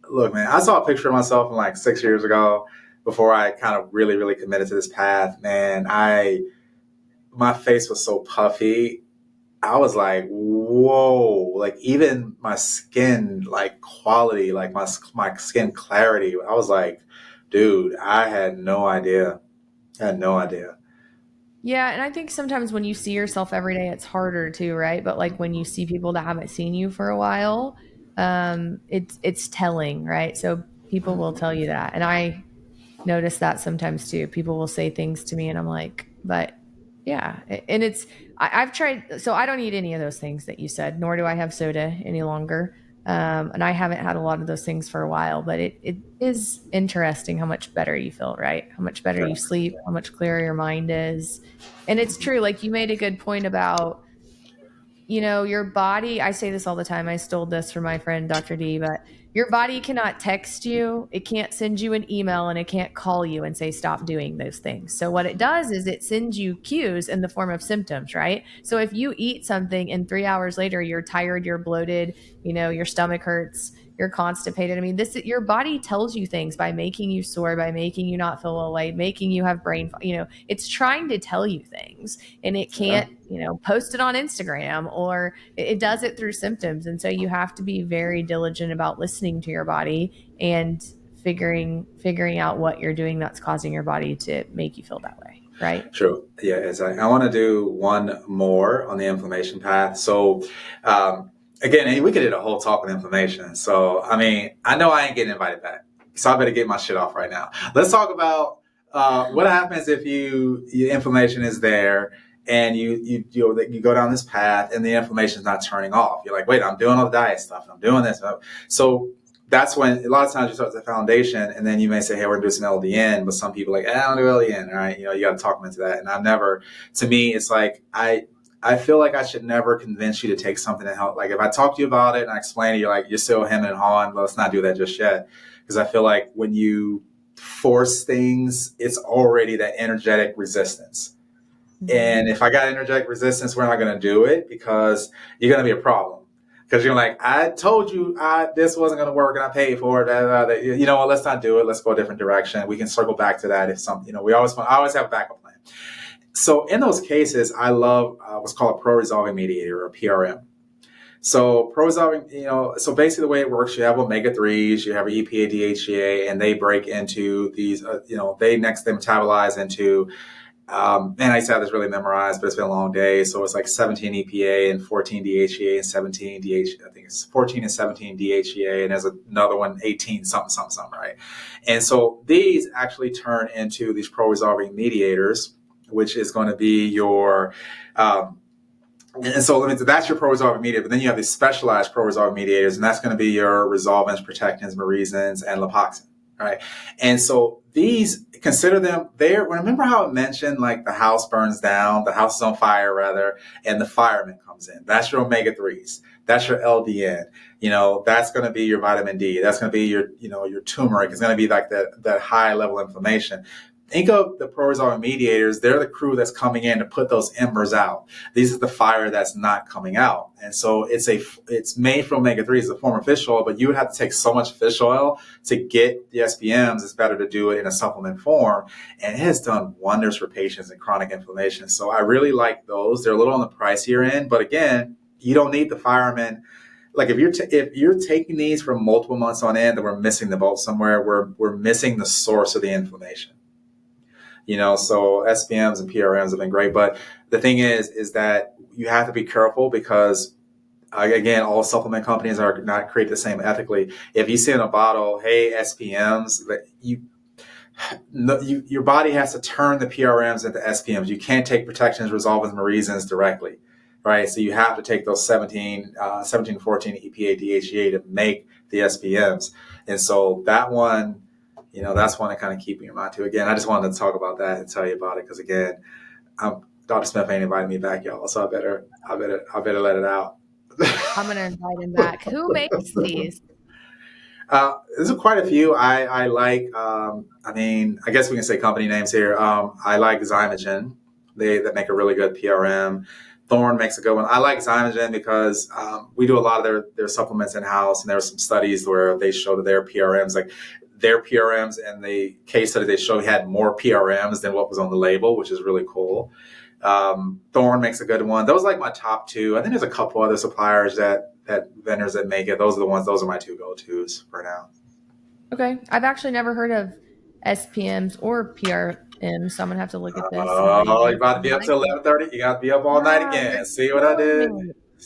look, man, I saw a picture of myself from 6 years ago before I kind of really, really committed to this path. Man, my face was so puffy. I was like, whoa, even my skin, quality, my skin clarity. I was like, dude, I had no idea. Yeah. And I think sometimes when you see yourself every day, it's harder too, right? But when you see people that haven't seen you for a while, it's telling, right? So people will tell you that. And I notice that sometimes too. People will say things to me and I'm like, but yeah. And I've tried, so I don't eat any of those things that you said, nor do I have soda any longer. And I haven't had a lot of those things for a while, but it is interesting how much better you feel, right? How much better you sleep, how much clearer your mind is. And it's true. You made a good point about, your body. I say this all the time. I stole this from my friend, Dr. D, but your body cannot text you. It can't send you an email and it can't call you and say, stop doing those things. So what it does is it sends you cues in the form of symptoms, right? So if you eat something and 3 hours later, you're tired, you're bloated, your stomach hurts, you're constipated. I mean, your body tells you things by making you sore, by making you not feel well, making you have brain, it's trying to tell you things and it can't, post it on Instagram or it does it through symptoms. And so you have to be very diligent about listening to your body and figuring out what you're doing that's causing your body to make you feel that way. Right. True. Yeah. Exactly. I want to do one more on the inflammation path. So, again, we could do a whole talk on inflammation. So, I mean, I know I ain't getting invited back, so I better get my shit off right now. Let's talk about what happens if your inflammation is there and you go down this path and the inflammation is not turning off. You're like, wait, I'm doing all the diet stuff. I'm doing this. So that's when a lot of times you start with the foundation and then you may say, hey, we're going to do some LDN, but some people are like, I don't do LDN. All right. You got to talk them into that. And to me, it's like, I feel like I should never convince you to take something to help. Like if I talk to you about it and I explain it, you're like, you're still hemming and hawing. Let's not do that just yet. Because I feel like when you force things, it's already that energetic resistance. And if I got energetic resistance, we're not going to do it because you're going to be a problem. Because you're like, I told you this wasn't going to work and I paid for it. You know what? Let's not do it. Let's go a different direction. We can circle back to that if something, I always have a backup plan. So in those cases, I love what's called a pro-resolving mediator, or PRM. So pro-resolving, so basically the way it works, you have omega-3s, you have EPA, DHEA, and they break into these, they metabolize into, and I used to have this really memorized, but it's been a long day. So it's like 17 EPA and 14 DHEA and 17 DHEA. I think it's 14 and 17 DHEA, and there's another one, 18 something, right? And so these actually turn into these pro-resolving mediators, which is going to be your, and so that's your pro-resolving mediator. But then you have these specialized pro-resolving mediators, and that's going to be your resolvins, protectins, merisins, and lipoxin, right? And so these, consider them there. Remember how it mentioned like the house burns down, the house is on fire rather, and the fireman comes in. That's your omega-3s. That's your LDN. That's going to be your vitamin D. That's going to be your turmeric. It's going to be like that high level inflammation. Think of the pro-resolving mediators. They're the crew that's coming in to put those embers out. This is the fire that's not coming out. And so it's made from omega-3s, it's a form of fish oil, but you would have to take so much fish oil to get the SPMs. It's better to do it in a supplement form. And it has done wonders for patients in chronic inflammation. So I really like those. They're a little on the pricier end, but again, you don't need the fireman. Like if you're taking these for multiple months on end, then we're missing the boat somewhere. We're missing the source of the inflammation. So SPMs and PRMs have been great. But the thing is that you have to be careful because, again, all supplement companies are not created the same ethically. If you see in a bottle, hey, SPMs, your body has to turn the PRMs into SPMs. You can't take protections, resolvins, merisins directly, right? So you have to take those 17 to 14 EPA, DHEA to make the SPMs. And so that one, that's one to kind of keep in your mind too. Again, I just wanted to talk about that and tell you about it because again, Dr. Smith ain't inviting me back, y'all. So I better let it out. I'm gonna invite him back. Who makes these? There's quite a few. I like. I guess we can say company names here. I like Zymogen. They make a really good PRM. Thorne makes a good one. I like Zymogen because we do a lot of their supplements in house, and there were some studies where they showed that their PRMs, like their PRMs and the case study they showed had more PRMs than what was on the label, which is really cool. Thorne makes a good one. Those are like my top two. I think there's a couple other suppliers that vendors that make it. Those are my two go-tos for now. Okay. I've actually never heard of SPMs or PRMs, so I'm gonna have to look at this. Oh, you're about to be up till 11:30. You got to be up all night again. See what I did?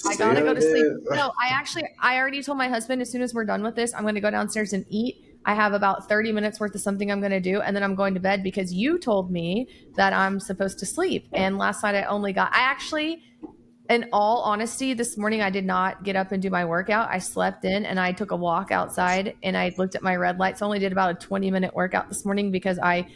I gotta go to sleep. No, I already told my husband as soon as we're done with this, I'm going to go downstairs and eat. I have about 30 minutes worth of something I'm going to do, and then I'm going to bed because you told me that I'm supposed to sleep. And last night in all honesty, this morning I did not get up and do my workout. I slept in and I took a walk outside and I looked at my red lights. I only did about a 20-minute workout this morning because I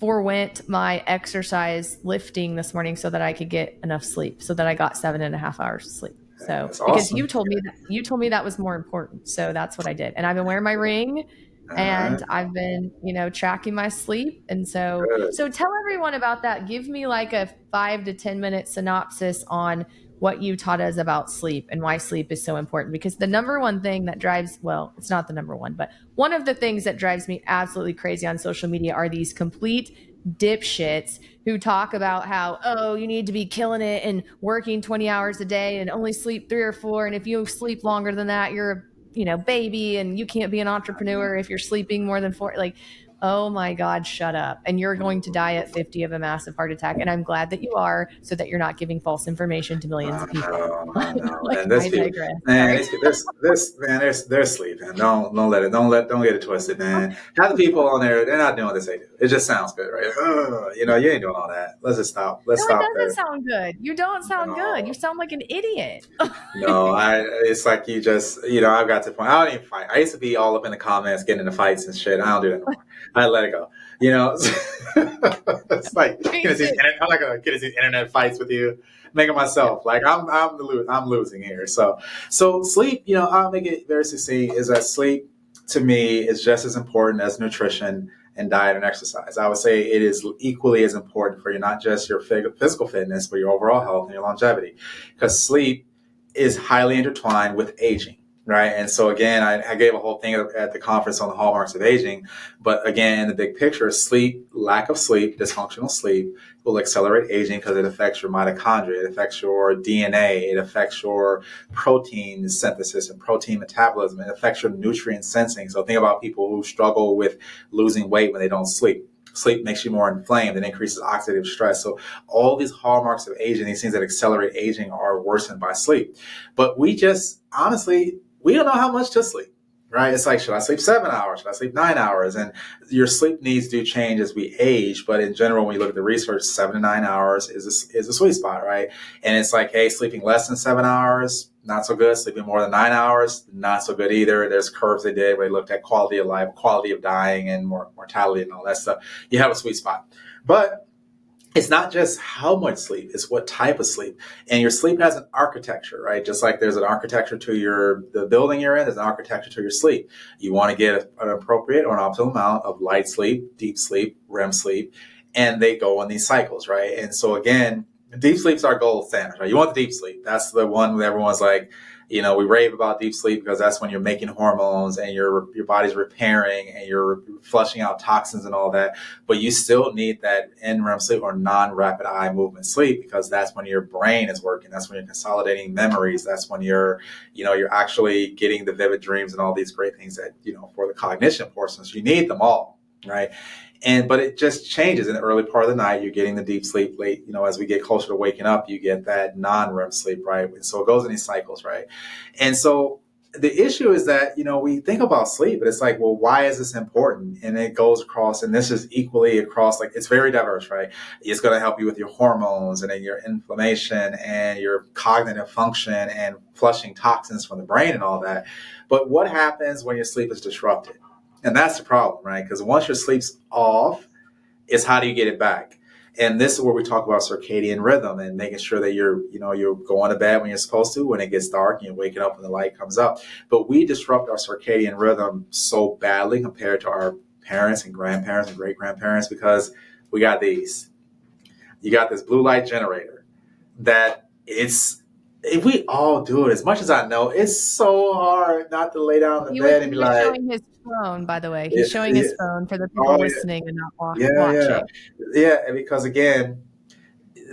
forewent my exercise lifting this morning so that I could get enough sleep, so that I got 7.5 hours of sleep. So because you told me that was more important. So that's what I did. And I've been wearing my ring and I've been, tracking my sleep. And so tell everyone about that. Give me like a 5 to 10 minute synopsis on what you taught us about sleep and why sleep is so important. Because the number one thing that it's not the number one, but one of the things that drives me absolutely crazy on social media are these complete dipshits who talk about how, you need to be killing it and working 20 hours a day and only sleep 3 or 4. And if you sleep longer than that, you're a baby and you can't be an entrepreneur if you're sleeping more than 4. Like, oh my God, shut up. And you're going to die at 50 of a massive heart attack. And I'm glad that you are, so that you're not giving false information to millions of people. I know. And this people, man, they're sleeping. Don't get it twisted, man. Half the people on there, they're not doing this they do. It just sounds good, right? You ain't doing all that. Let's just stop. It doesn't sound good. You don't sound good. You sound like an idiot. No, it's like you just, I've got to the point. I don't even fight. I used to be all up in the comments, getting into fights and shit. I don't do that anymore. I let it go. You know, it's like I'm not gonna get into these internet fights with you. Making myself like I'm losing here. So sleep. You know, I'll make it very succinct. Is that sleep to me is just as important as nutrition and diet and exercise. I would say it is equally as important for you, not just your physical fitness, but your overall health and your longevity, because sleep is highly intertwined with aging. Right. And so again, I gave a whole thing at the conference on the hallmarks of aging. But again, the big picture is sleep, lack of sleep, dysfunctional sleep will accelerate aging because it affects your mitochondria, it affects your DNA, it affects your protein synthesis and protein metabolism, it affects your nutrient sensing. So think about people who struggle with losing weight when they don't sleep. Sleep makes you more inflamed and increases oxidative stress. So all these hallmarks of aging, these things that accelerate aging, are worsened by sleep. But we just, honestly, we don't know how much to sleep, right? It's like, should I sleep 7 hours? Should I sleep 9 hours? And your sleep needs do change as we age. But in general, when you look at the research, 7 to 9 hours is a sweet spot, right? And it's like, hey, sleeping less than 7 hours, not so good. Sleeping more than 9 hours, not so good either. There's curves they did where they looked at quality of life, quality of dying, and mortality and all that stuff. You have a sweet spot. But it's not just how much sleep, it's what type of sleep. And your sleep has an architecture, right? Just like there's an architecture to the building you're in, there's an architecture to your sleep. You want to get an appropriate or an optimal amount of light sleep, deep sleep, REM sleep, and they go in these cycles, right? And so again, deep sleep's our gold standard, right? You want the deep sleep. That's the one that everyone's like, you know, we rave about deep sleep because that's when you're making hormones and your body's repairing and you're flushing out toxins and all that. But you still need that NREM sleep or non-rapid eye movement sleep because that's when your brain is working. That's when you're consolidating memories. That's when you're actually getting the vivid dreams and all these great things that, for the cognition portions, you need them all, right? But it just changes in the early part of the night. You're getting the deep sleep late. As we get closer to waking up, you get that non-REM sleep, right? And so it goes in these cycles, right? And so the issue is that, we think about sleep, but it's like, well, why is this important? And it goes across, and this is equally across, like it's very diverse, right? It's going to help you with your hormones and then your inflammation and your cognitive function and flushing toxins from the brain and all that. But what happens when your sleep is disrupted? And that's the problem, right? Because once your sleep's off, it's how do you get it back? And this is where we talk about circadian rhythm and making sure that you're going to bed when you're supposed to, when it gets dark, and you're waking up when the light comes up. But we disrupt our circadian rhythm so badly compared to our parents and grandparents and great-grandparents because we got these. You got this blue light generator that if we all do it, as much as I know, it's so hard not to lay down in the bed and be like... showing his phone, by the way. He's showing his phone for the people listening and not watching. Yeah, because again,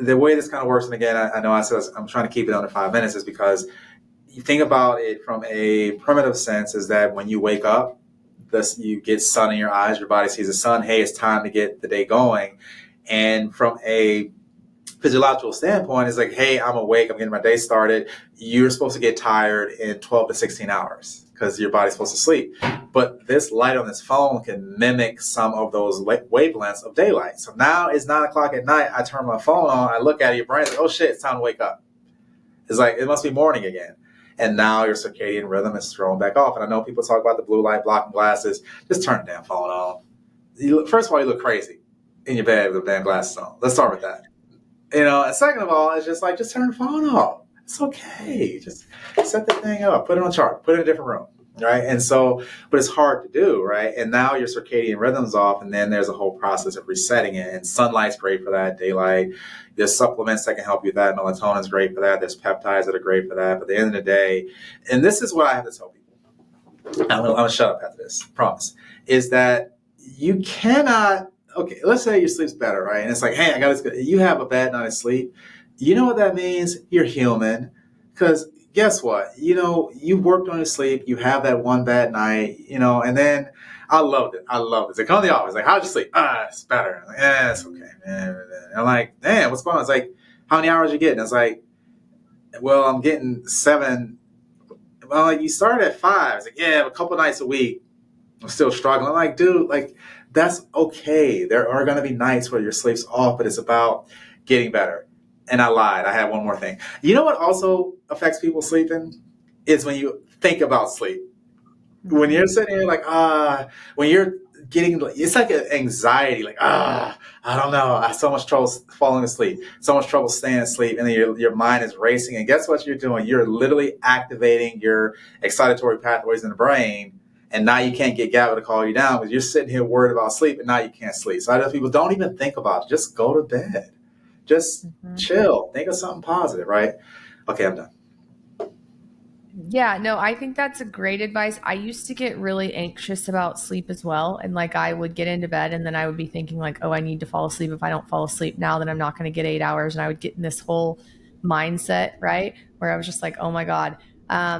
the way this kind of works, and again, I know I said I'm trying to keep it under 5 minutes, is because you think about it from a primitive sense, is that when you wake up, you get sun in your eyes, your body sees the sun, hey, it's time to get the day going. And from a physiological standpoint, is like, hey, I'm awake, I'm getting my day started. You're supposed to get tired in 12 to 16 hours because your body's supposed to sleep. But this light on this phone can mimic some of those wavelengths of daylight. So now it's 9 o'clock at night. I turn my phone on, I look at it, your brain's like, oh shit, it's time to wake up. It's like, it must be morning again. And now your circadian rhythm is thrown back off. And I know people talk about the blue light blocking glasses. Just turn the damn phone on. First of all, you look crazy in your bed with the damn glasses on. Let's start with that. And second of all, it's just like, just turn the phone off. It's okay. Just set the thing up, put it on chart, put it in a different room, right? And so, but it's hard to do, right? And now your circadian rhythm's off, and then there's a whole process of resetting it. And sunlight's great for that, daylight. There's supplements that can help you with that. Melatonin's great for that. There's peptides that are great for that. But at the end of the day, and this is what I have to tell people, I'm gonna shut up after this, promise, is that you cannot... Okay, let's say your sleep's better, right? And it's like, hey, I got this. You have a bad night of sleep. You know what that means? You're human. Because guess what? You worked on your sleep. You have that one bad night, and then I loved it. They come to the office, like, how'd you sleep? It's better. I'm like, yeah, it's okay, man. And I'm like, damn, what's going on? It's like, how many hours you getting? It's like, well, I'm getting 7. Well, like, you started at 5. It's like, yeah, a couple nights a week. I'm still struggling. I'm like, dude, like, that's okay. There are going to be nights where your sleep's off, but it's about getting better. And I lied. I had one more thing. You know what also affects people sleeping? Is when you think about sleep. When you're sitting here like, when you're getting, it's like an anxiety, like, I don't know. I have so much trouble falling asleep, so much trouble staying asleep. And then your mind is racing. And guess what you're doing? You're literally activating your excitatory pathways in the brain. And now you can't get GABA to call you down because you're sitting here worried about sleep and now you can't sleep. So I tell people, don't even think about it. Just go to bed. Just chill. Think of something positive, right? Okay, I'm done. Yeah, no, I think that's a great advice. I used to get really anxious about sleep as well. And like I would get into bed and then I would be thinking like, oh, I need to fall asleep. If I don't fall asleep now, then I'm not going to get 8 hours. And I would get in this whole mindset, right? Where I was just like, oh my God.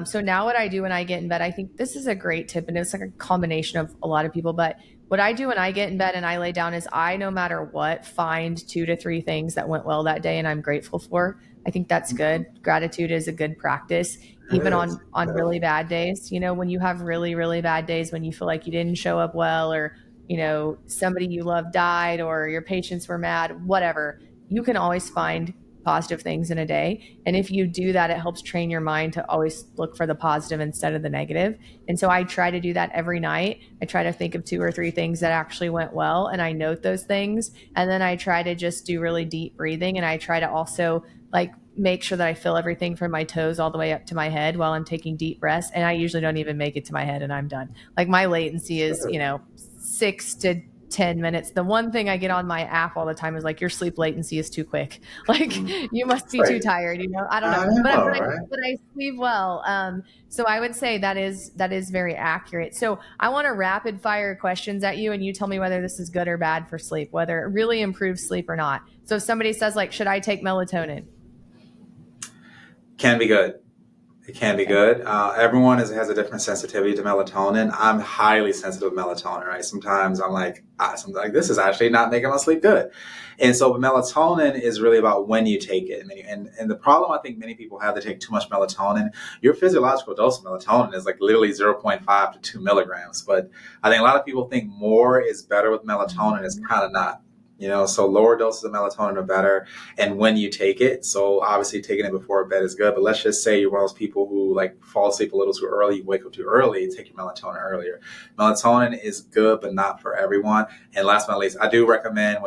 So now what I do when I get in bed, I think this is a great tip and it's like a combination of a lot of people, but what I do when I get in bed and I lay down is I, no matter what, find 2 to 3 things that went well that day and I'm grateful for. I think that's good. Gratitude is a good practice, even on really bad days. You know, when you have really, really bad days, when you feel like you didn't show up well, or, you know, somebody you love died, or your patients were mad, whatever, you can always find positive things in a day. And if you do that, it helps train your mind to always look for the positive instead of the negative. And so I try to do that every night. I try to think of 2 or 3 things that actually went well and I note those things. And then I try to just do really deep breathing. And I try to also like make sure that I fill everything from my toes all the way up to my head while I'm taking deep breaths. And I usually don't even make it to my head and I'm done. Like my latency is, 6 to 10 minutes. The one thing I get on my app all the time is like, your sleep latency is too quick. Like you must be too tired, I don't know, but I sleep well. So I would say that is very accurate. So I want to rapid fire questions at you and you tell me whether this is good or bad for sleep, whether it really improves sleep or not. So if somebody says like, should I take melatonin? Can be good. It can be good. Everyone has a different sensitivity to melatonin. I'm highly sensitive to melatonin, right? Sometimes I'm like, this is actually not making my sleep good. And so melatonin is really about when you take it. And the problem I think many people have, they take too much melatonin. Your physiological dose of melatonin is like literally 0.5 to 2 milligrams. But I think a lot of people think more is better with melatonin. It's kind of not. So lower doses of melatonin are better. And when you take it, so obviously taking it before bed is good. But let's just say you're one of those people who like fall asleep a little too early, you wake up too early, take your melatonin earlier. Melatonin is good, but not for everyone. And last but not least, I do recommend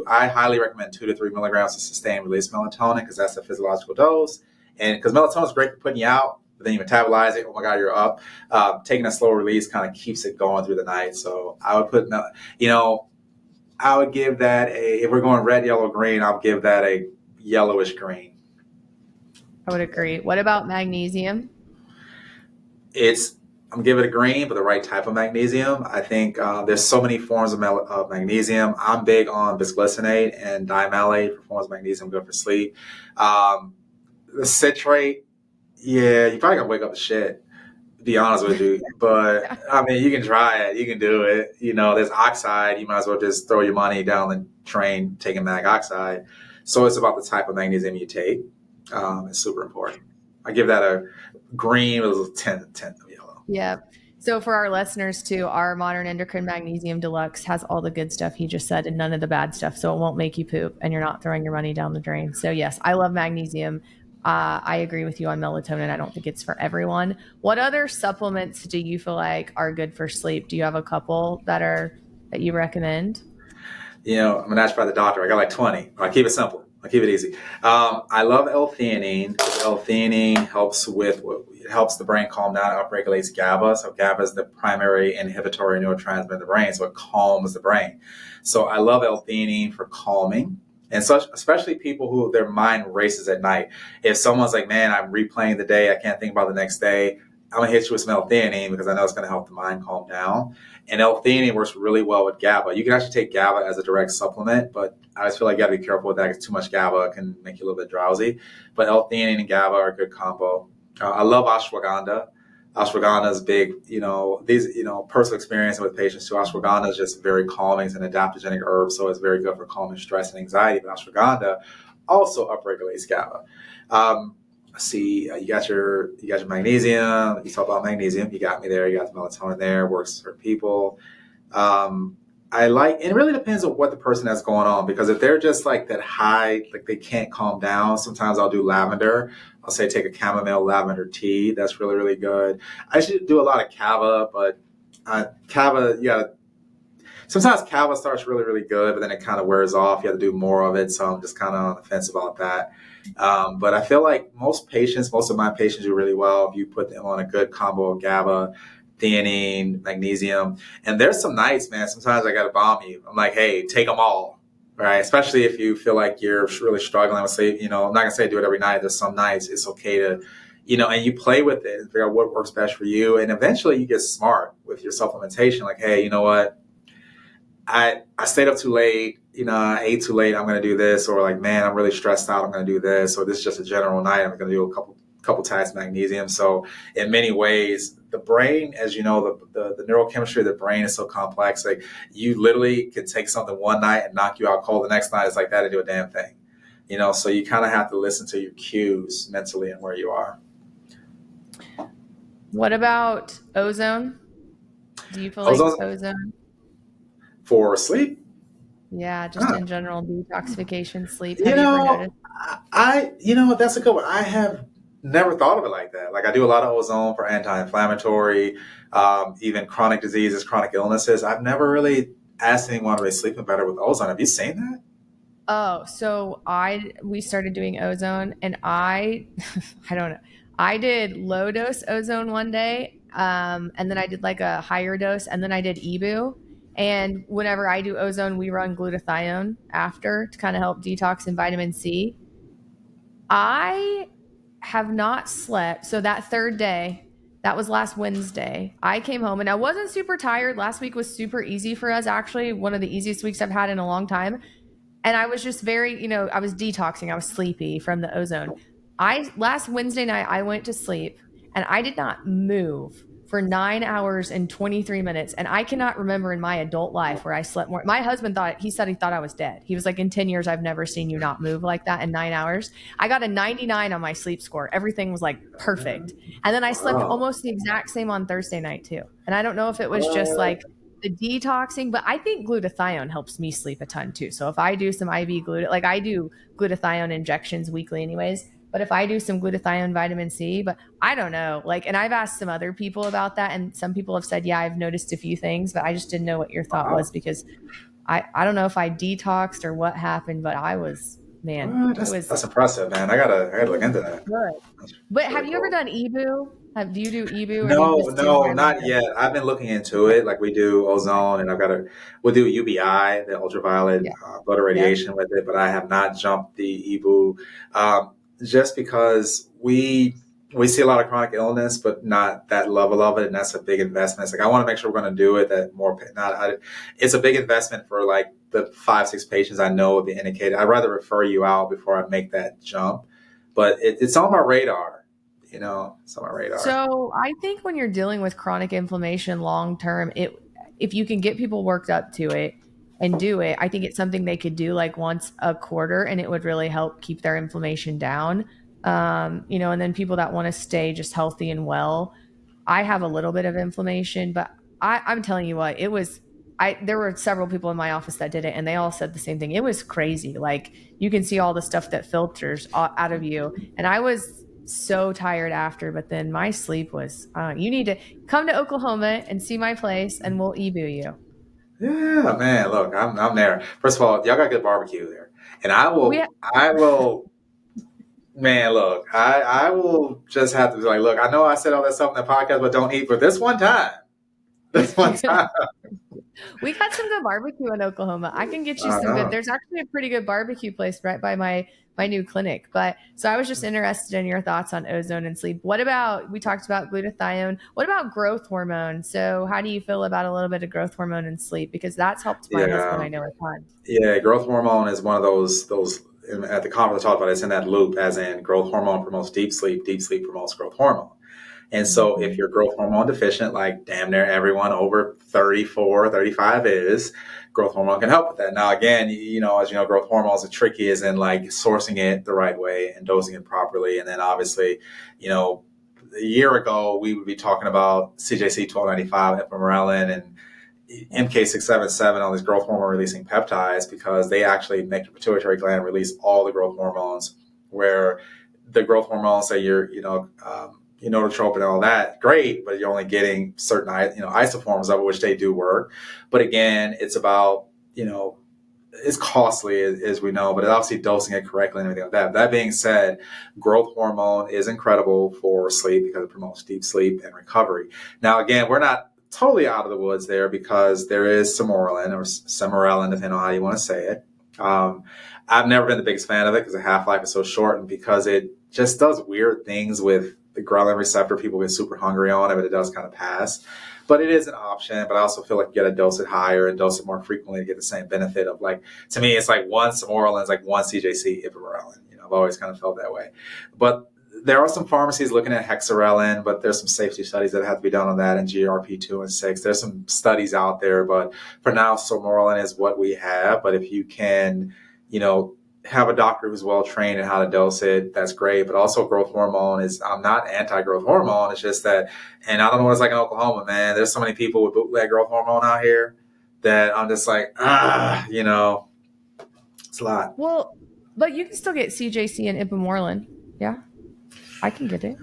I highly recommend 2 to 3 milligrams of sustained release melatonin because that's the physiological dose. And because melatonin is great for putting you out, but then you metabolize it. Oh my God, you're up. Taking a slow release kind of keeps it going through the night. So I would put, I would give that if we're going red, yellow, green, I'll give that a yellowish green. I would agree. What about magnesium? I'm giving it a green, but the right type of magnesium. I think there's so many forms of magnesium. I'm big on bisglycinate and dimalate for forms of magnesium, good for sleep. The citrate, yeah, you probably gotta wake up to shit, to be honest with you. But I mean, you can try it. You can do it. There's oxide. You might as well just throw your money down the drain taking mag oxide. So it's about the type of magnesium you take. It's super important. I give that a green with a 10 of yellow. Yeah. So for our listeners too, our Modern Endocrine Magnesium Deluxe has all the good stuff he just said and none of the bad stuff. So it won't make you poop and you're not throwing your money down the drain. So yes, I love magnesium. I agree with you on melatonin. I don't think it's for everyone. What other supplements do you feel like are good for sleep? Do you have a couple that you recommend? I'm a naturopathic doctor. I got like 20. I keep it simple. I keep it easy. I love L-theanine. L-theanine helps the brain calm down. It upregulates GABA. So GABA is the primary inhibitory neurotransmitter in the brain. So it calms the brain. So I love L-theanine for calming. And such, especially people who their mind races at night. If someone's like, man, I'm replaying the day, I can't think about the next day, I'm going to hit you with some L-theanine because I know it's going to help the mind calm down. And L-theanine works really well with GABA. You can actually take GABA as a direct supplement, but I just feel like you got to be careful with that because too much GABA can make you a little bit drowsy. But L-theanine and GABA are a good combo. I love ashwagandha. Ashwagandha is big, personal experience with patients too. Ashwagandha is just very calming. It's an adaptogenic herb, so it's very good for calming stress and anxiety. But ashwagandha also upregulates GABA. Let's see, you got your magnesium. You talk about magnesium. You got me there. You got the melatonin there. Works for people. It really depends on what the person has going on, because if they're just like that high, like they can't calm down, sometimes I'll do lavender. I'll say take a chamomile lavender tea. That's really, really good. I should do a lot of kava, but kava, sometimes Kava starts really, really good, but then it kind of wears off. You have to do more of it. So I'm just kind of on the fence about that. But I feel like most of my patients do really well if you put them on a good combo of GABA, theanine, magnesium. And there's some nights, man, sometimes I got to bomb you. I'm like, hey, take them all, right? Especially if you feel like you're really struggling with sleep. I'm not going to say do it every night. There's some nights it's okay to, and you play with it and figure out what works best for you. And eventually you get smart with your supplementation. Like, hey, you know what? I stayed up too late, I ate too late, I'm going to do this, or like, man, I'm really stressed out, I'm going to do this, or this is just a general night, I'm going to do a couple times magnesium. So in many ways, the brain, as you know, the neurochemistry of the brain is so complex. Like you literally can take something one night and knock you out cold the next night. It's like that to do a damn thing, so you kind of have to listen to your cues mentally and where you are. What about ozone? Do you feel like ozone? For sleep? Yeah, just in general, detoxification, sleep. Have you ever noticed? That's a good one. I have never thought of it like that. Like I do a lot of ozone for anti-inflammatory, even chronic diseases, chronic illnesses. I've never really asked anyone, are they sleeping better with ozone? Have you seen that? Oh, so we started doing ozone, and I don't know. I did low dose ozone one day, and then I did like a higher dose, and then I did EBU. And whenever I do ozone, we run glutathione after to kind of help detox and vitamin C. I have not slept. So that third day, that was last Wednesday, I came home and I wasn't super tired. Last week was super easy for us, actually, one of the easiest weeks I've had in a long time. And I was just very, I was detoxing. I was sleepy from the ozone. Last Wednesday night, I went to sleep and I did not move for 9 hours and 23 minutes. And I cannot remember in my adult life where I slept more. My husband he said he thought I was dead. He was like, in 10 years, I've never seen you not move like that in 9 hours. I got a 99 on my sleep score. Everything was like perfect. And then I slept almost the exact same on Thursday night too. And I don't know if it was just like the detoxing, but I think glutathione helps me sleep a ton too. So if I do some IV like I do glutathione injections weekly anyways, but if I do some glutathione vitamin C, but I don't know, and I've asked some other people about that. And some people have said, yeah, I've noticed a few things, but I just didn't know what your thought was because I don't know if I detoxed or what happened, but I was, man, that's impressive, man. I gotta look into that. Good. But have you ever done EBU? Do you do EBU? No, not yet. I've been looking into it. Like we do ozone, and we'll do UBI, the ultraviolet blood irradiation with it, but I have not jumped the EBU, just because we see a lot of chronic illness, but not that level of it, and that's a big investment. It's like I want to make sure we're going to do it. It's a big investment for like the 5-6 patients I know would be indicated. I'd rather refer you out before I make that jump, but it's on my radar. It's on my radar. So I think when you're dealing with chronic inflammation long term, if you can get people worked up to it and do it, I think it's something they could do like once a quarter, and it would really help keep their inflammation down. And then people that want to stay just healthy and well. I have a little bit of inflammation, but I'm telling you what, there were several people in my office that did it, and they all said the same thing. It was crazy. Like you can see all the stuff that filters out of you. And I was so tired after, but then my sleep was, you need to come to Oklahoma and see my place and we'll EBU you. Yeah, man, look, I'm there. First of all, y'all got good barbecue there. And I will, man, look, I will just have to be like, look, I know I said all that stuff in the podcast, but don't eat, but this one time. We got some good barbecue in Oklahoma. I can get you some good. There's actually a pretty good barbecue place right by my new clinic. But so I was just interested in your thoughts on ozone and sleep. We talked about glutathione. What about growth hormone? So how do you feel about a little bit of growth hormone and sleep? Because that's helped my husband, I know, a ton. Yeah, growth hormone is one of those at the conference I talked about, it's in that loop, as in growth hormone promotes deep sleep promotes growth hormone. And so if you're growth hormone deficient, like damn near everyone over 34, 35 is, growth hormone can help with that. Now, again, as you know, growth hormones are tricky as in like sourcing it the right way and dosing it properly. And then obviously, a year ago, we would be talking about CJC 1295, ipamorelin, and MK677, all these growth hormone releasing peptides, because they actually make the pituitary gland release all the growth hormones, where the growth hormones that Enotrope and all that, great, but you're only getting certain, isoforms of it, which they do work. But again, it's about, it's costly as we know, but obviously dosing it correctly and everything like that. That being said, growth hormone is incredible for sleep because it promotes deep sleep and recovery. Now, again, we're not totally out of the woods there because there is Samorelin or Samorelin, depending on how you want to say it. I've never been the biggest fan of it because the half-life is so short and because it just does weird things with the ghrelin receptor. People get super hungry on it, but it does kind of pass. But it is an option, but I also feel like you got to dose it higher and dose it more frequently to get the same benefit of, like, to me, it's like one Samorelin is like one CJC Ipamorelin. I've always kind of felt that way. But there are some pharmacies looking at hexarelin, but there's some safety studies that have to be done on that, and GRP2 and 6. There's some studies out there, but for now, Samorelin is what we have. But if you can, have a doctor who's well trained in how to dose it, that's great. But also growth hormone I'm not anti-growth hormone. It's just that, and I don't know what it's like in Oklahoma, man. There's so many people with bootleg growth hormone out here that I'm just like, it's a lot. Well, but you can still get CJC and Ipamorelin. Yeah, I can get it.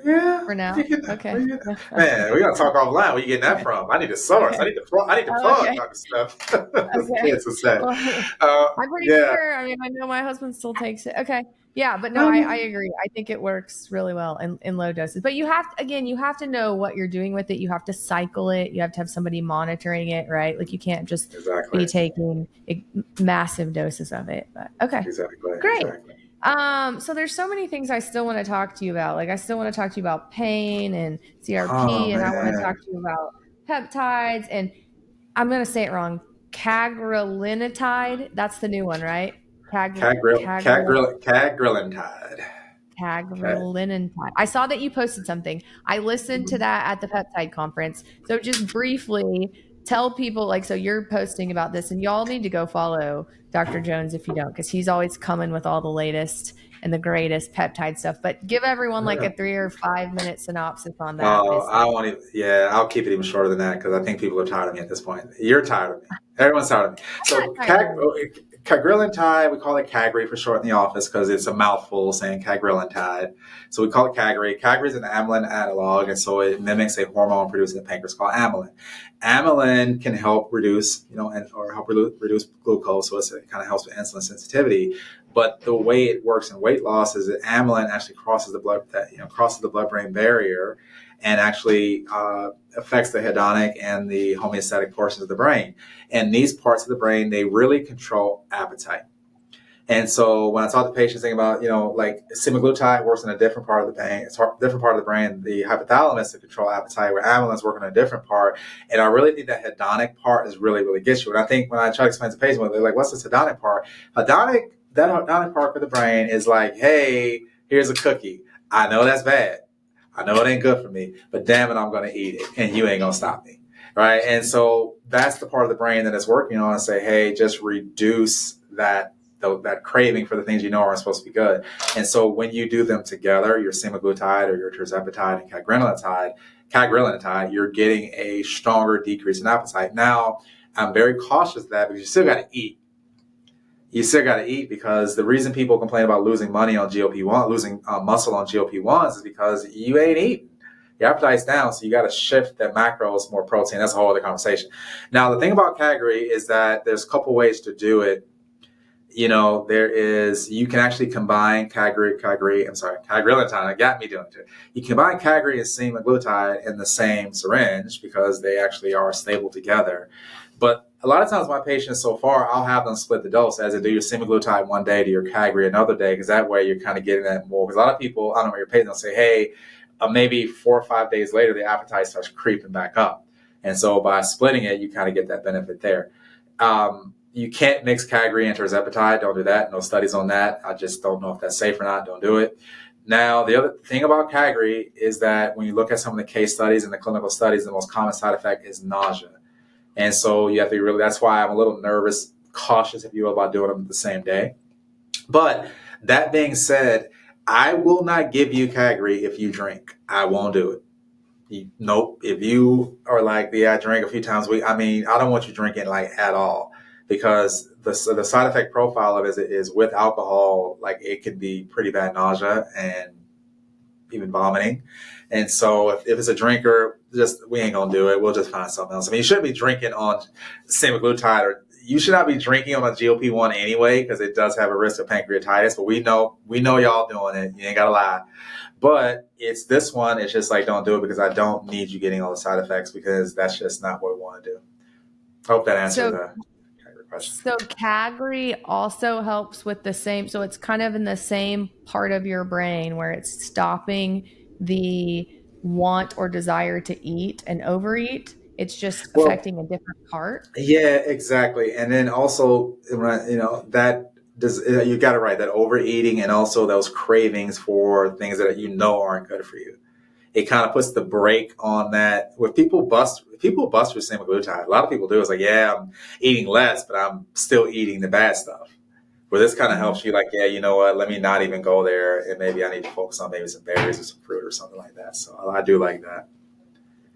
Yeah. For now. Okay. Man, we gotta talk offline. Where you getting that from? I need a source. Okay. I need to plug kind of stuff. Okay. Well, I'm pretty sure. I mean, I know my husband still takes it. Okay. Yeah, but no, I agree. I think it works really well in low doses. But you have to know what you're doing with it. You have to cycle it. You have to have somebody monitoring it, right? Like you can't just be taking massive doses of it. But okay. Exactly. Great. Exactly. So there's so many things I still want to talk to you about. Like I still want to talk to you about pain and CRP, and I want to talk to you about peptides, and I'm going to say it wrong. Cagrilintide. That's the new one, right? Cagrilintide. Cagrilintide. I saw that you posted something. I listened to that at the peptide conference. So just briefly tell people, so you're posting about this, and y'all need to go follow Dr. Jones if you don't, because he's always coming with all the latest and the greatest peptide stuff. But give everyone a 3 or 5 minute synopsis on that. I won't even, I'll keep it even shorter than that because I think people are tired of me at this point. You're tired of me. Everyone's tired of me. So Cagrilintide, we call it Cagri for short in the office because it's a mouthful saying Cagrilintide. So we call it Cagri. Cagri is an amylin analog, and so it mimics a hormone produced in the pancreas called amylin. Amylin can help reduce, reduce glucose, so it kind of helps with insulin sensitivity. But the way it works in weight loss is that amylin actually crosses the blood-brain barrier and actually affects the hedonic and the homeostatic portions of the brain. And these parts of the brain, they really control appetite. And so when I talk to patients thinking about, semaglutide works in a different part of the brain, it's a different part of the brain, the hypothalamus to control appetite, where amylin's working on a different part. And I really think that hedonic part is really, really gets you. And I think when I try to explain to patients, they're like, what's this hedonic part? That hedonic part of the brain is like, hey, here's a cookie. I know that's bad. I know it ain't good for me, but damn it, I'm going to eat it, and you ain't going to stop me, right? And so that's the part of the brain that it's working on and say, hey, just reduce that craving for the things are supposed to be good. And so when you do them together, your semaglutide or your tirzepatide and cagrilintide, you're getting a stronger decrease in appetite. Now, I'm very cautious of that because you still got to eat. You still got to eat because the reason people complain about losing money on GLP-1, losing muscle on GLP-1s is because you ain't eating. Your appetite's down, so you got to shift that macros, more protein. That's a whole other conversation. Now, the thing about Cagri is that there's a couple ways to do it. You can actually combine Cagrilintide. It got me doing it. You combine Cagri and semaglutide in the same syringe because they actually are stable together. But a lot of times my patients so far, I'll have them split the dose as in do your semaglutide one day, do your Cagri another day, because that way you're kind of getting that more. Because a lot of people, I don't know, your patients will say, hey, maybe 4 or 5 days later, the appetite starts creeping back up. And so by splitting it, you kind of get that benefit there. You can't mix Cagri and tirzepatide. Don't do that. No studies on that. I just don't know if that's safe or not. Don't do it. Now, the other thing about Cagri is that when you look at some of the case studies and the clinical studies, the most common side effect is nausea. And so you have to be that's why I'm a little nervous, cautious, if you will, about doing them the same day. But that being said, I will not give you Cagri if you drink. I won't do it. Nope. If you are like, I drink a few times a week, I don't want you drinking at all. Because the side effect profile of it is with alcohol, it can be pretty bad nausea, and even vomiting. And so if it's a drinker, we ain't gonna do it. We'll just find something else. I mean, you shouldn't be drinking on semaglutide, or you should not be drinking on a GLP-1 anyway, because it does have a risk of pancreatitis. But we know y'all doing it. You ain't gotta lie. But it's this one. It's just like, don't do it, because I don't need you getting all the side effects, because that's just not what we want to do. Hope that answers the question. So Cagri also helps with the same. So it's kind of in the same part of your brain where it's stopping the want or desire to eat and overeat. It's just affecting a different part. Yeah, exactly. And then also, that does, you got it right, that overeating and also those cravings for things that aren't good for you. It kind of puts the brake on that. When people bust with semaglutide, a lot of people do. It's like, yeah, I'm eating less, but I'm still eating the bad stuff. Where this kind of helps you, like, yeah, you know what? Let me not even go there, and maybe I need to focus on maybe some berries or some fruit or something like that. So I do like that.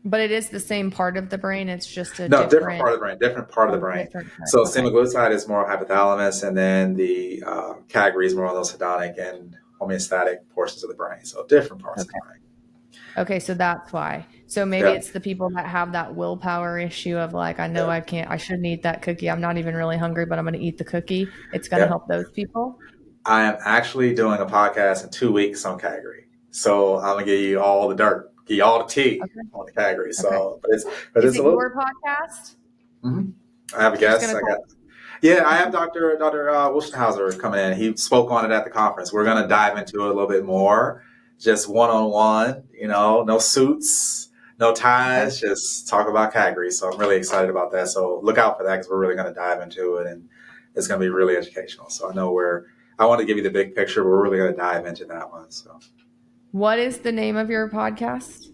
But it is the same part of the brain. It's just different part of the brain. Different part of the brain. So semaglutide is more hypothalamus, and then the Cagri is more on those hedonic and homeostatic portions of the brain. So different parts of the brain. Okay, so that's why. So maybe it's the people that have that willpower issue of like, I know I shouldn't eat that cookie. I'm not even really hungry, but I'm going to eat the cookie. It's going to help those people. I am actually doing a podcast in 2 weeks on Cagri. So I'm going to give you all the dirt, give you all the tea on the Cagri. So, but is it your podcast? Mm-hmm. I have a guest. I have Dr. Wilstenhauser coming in. He spoke on it at the conference. We're going to dive into it a little bit more. Just one-on-one, no suits, no ties, just talk about Cagri. So I'm really excited about that. So look out for that, because we're really going to dive into it, and it's going to be really educational. So I want to give you the big picture, but we're really going to dive into that one. So, what is the name of your podcast?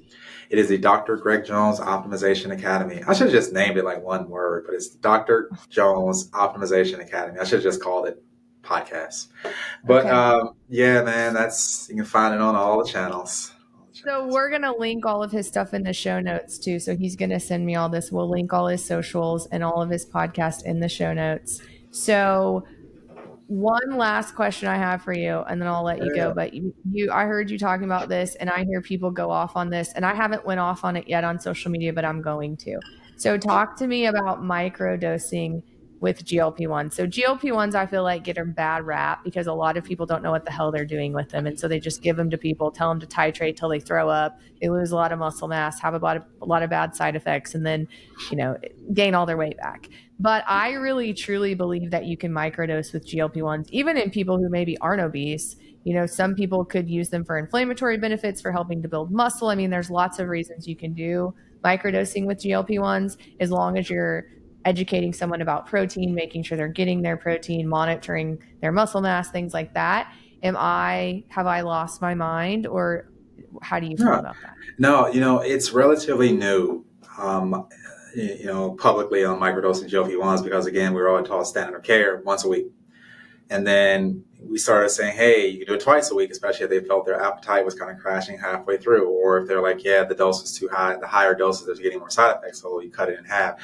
It is the Dr. Greg Jones Optimization Academy. I should have just named it like one word, but it's Dr. Jones Optimization Academy. I should have just called it podcast. But man, you can find it on all the channels. So we're going to link all of his stuff in the show notes too. So he's going to send me all this. We'll link all his socials and all of his podcasts in the show notes. So one last question I have for you, and then I'll let you go. But I heard you talking about this, and I hear people go off on this, and I haven't went off on it yet on social media, but I'm going to. So talk to me about microdosing with GLP1s. So GLP1s, I feel like, get a bad rap because a lot of people don't know what the hell they're doing with them. And so they just give them to people, tell them to titrate till they throw up. They lose a lot of muscle mass, have a lot of bad side effects, and then, gain all their weight back. But I really, truly believe that you can microdose with GLP1s, even in people who maybe aren't obese. Some people could use them for inflammatory benefits, for helping to build muscle. I mean, there's lots of reasons you can do microdosing with GLP1s, as long as you're educating someone about protein, making sure they're getting their protein, monitoring their muscle mass, things like that. Have I lost my mind, or how do you feel about that? No, it's relatively new, publicly on microdosing GLP-1s, because again, we were all taught standard of care once a week. And then we started saying, hey, you can do it twice a week, especially if they felt their appetite was kind of crashing halfway through, or if they're like, yeah, the dose is too high, the higher doses, they're getting more side effects, so you cut it in half.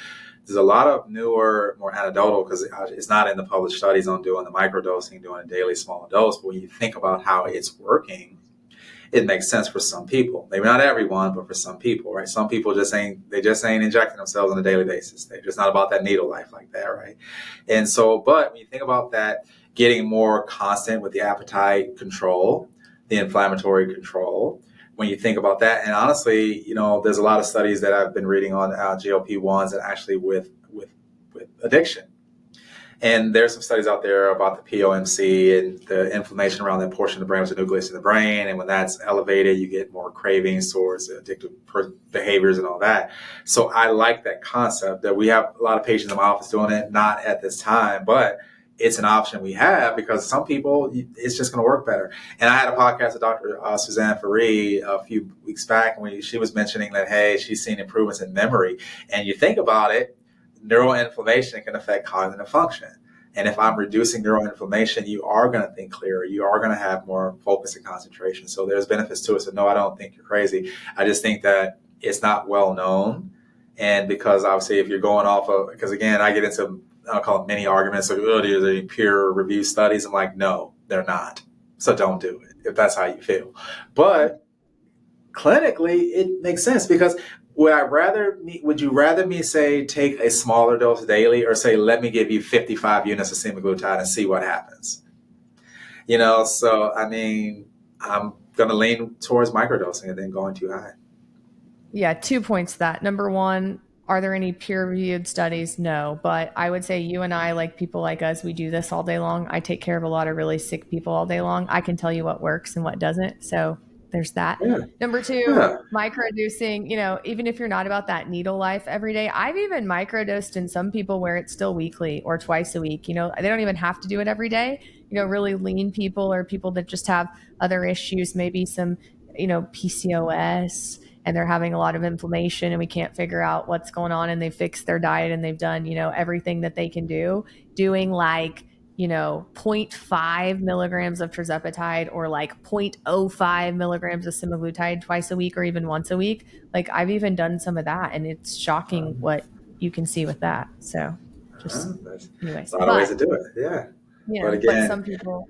There's a lot of newer, more anecdotal, because it's not in the published studies on doing the microdosing, doing a daily small dose. But when you think about how it's working, it makes sense for some people. Maybe not everyone, but for some people, right? Some people just ain't injecting themselves on a daily basis. They're just not about that needle life like that, right? And so, but when you think about that, getting more constant with the appetite control, the inflammatory control, when you think about that, and honestly, there's a lot of studies that I've been reading on GLP-1s and actually with addiction. And there's some studies out there about the POMC and the inflammation around that portion of the brain, which is the nucleus in the brain. And when that's elevated, you get more cravings towards addictive behaviors and all that. So I like that concept that we have a lot of patients in my office doing it, not at this time, but it's an option we have, because some people, it's just going to work better. And I had a podcast with Dr. Suzanne Farid a few weeks back, and she was mentioning that, hey, she's seen improvements in memory. And you think about it, neuroinflammation can affect cognitive function. And if I'm reducing neuroinflammation, you are going to think clearer. You are going to have more focus and concentration. So there's benefits to it. So no, I don't think you're crazy. I just think that it's not well known. And because obviously if you're going off of, because again, I get into, I'll call it many arguments, like, oh, are they peer review studies? I'm like, no, they're not. So don't do it if that's how you feel. But clinically, it makes sense because would you rather me say take a smaller dose daily or say, let me give you 55 units of semaglutide and see what happens? So I mean, I'm going to lean towards microdosing and then going too high. Yeah, 2 points to that. Number one, are there any peer-reviewed studies? No, but I would say you and I, like people like us, we do this all day long. I take care of a lot of really sick people all day long. I can tell you what works and what doesn't. So there's that. Yeah. Number two, Yeah. microdosing, even if you're not about that needle life every day, I've even microdosed in some people where it's still weekly or twice a week. They don't even have to do it every day. Really lean people or people that just have other issues, maybe some, PCOS, and they're having a lot of inflammation and we can't figure out what's going on, and they fixed their diet and they've done, everything that they can do, doing like, zero point 0.5 milligrams of tirzepatide or like 0.05 milligrams of semaglutide twice a week or even once a week. Like I've even done some of that, and it's shocking what you can see with that. So just anyways, a lot of ways to do it. Yeah. But again, but some people,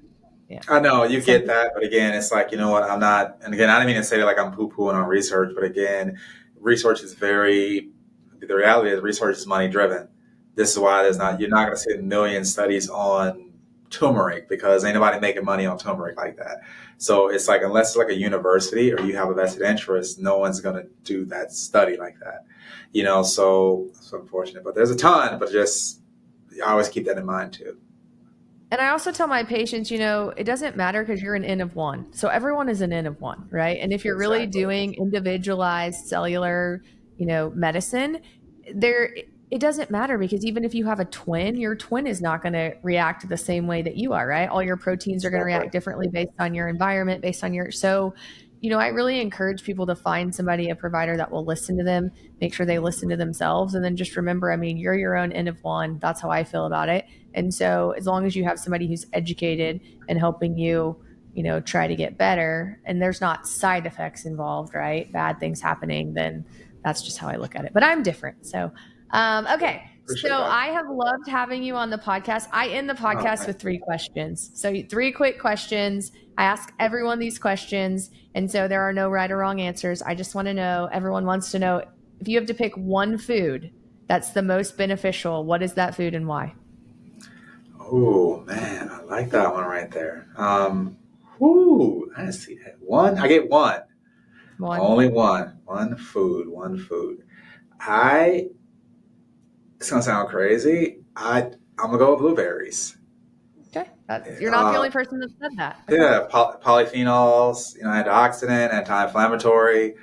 yeah. I know you get that, but again, it's like, you know what, I'm not, and again, I didn't mean to say that like I'm poo-pooing on research, but again, research is the reality is research is money driven. This is why you're not going to see a million studies on turmeric because ain't nobody making money on turmeric like that. So it's like, unless it's like a university or you have a vested interest, no one's going to do that study like that, so it's unfortunate, but there's a ton, but just, I always keep that in mind too. And I also tell my patients, it doesn't matter because you're an N of one. So everyone is an N of one, right? And if you're really doing individualized cellular, medicine, it doesn't matter because even if you have a twin, your twin is not going to react the same way that you are, right? All your proteins are going to react differently based on your environment, so I really encourage people to find a provider that will listen to them, make sure they listen to themselves. And then just remember, you're your own N of one. That's how I feel about it. And so as long as you have somebody who's educated and helping you, try to get better and there's not side effects involved, right? Bad things happening, then that's just how I look at it. But I'm different. So, okay. Appreciate So that. I have loved having you on the podcast. I end the podcast with 3 questions. So 3 quick questions. I ask everyone these questions. And so there are no right or wrong answers. I just want to know, everyone wants to know, if you have to pick one food that's the most beneficial, what is that food and why? Oh man, I like that one right there. I see that. I get one. Only one. One food. It's gonna sound crazy. I'm gonna go with blueberries. Okay. You're not the only person that said that. Okay. Yeah, polyphenols, antioxidant, anti-inflammatory.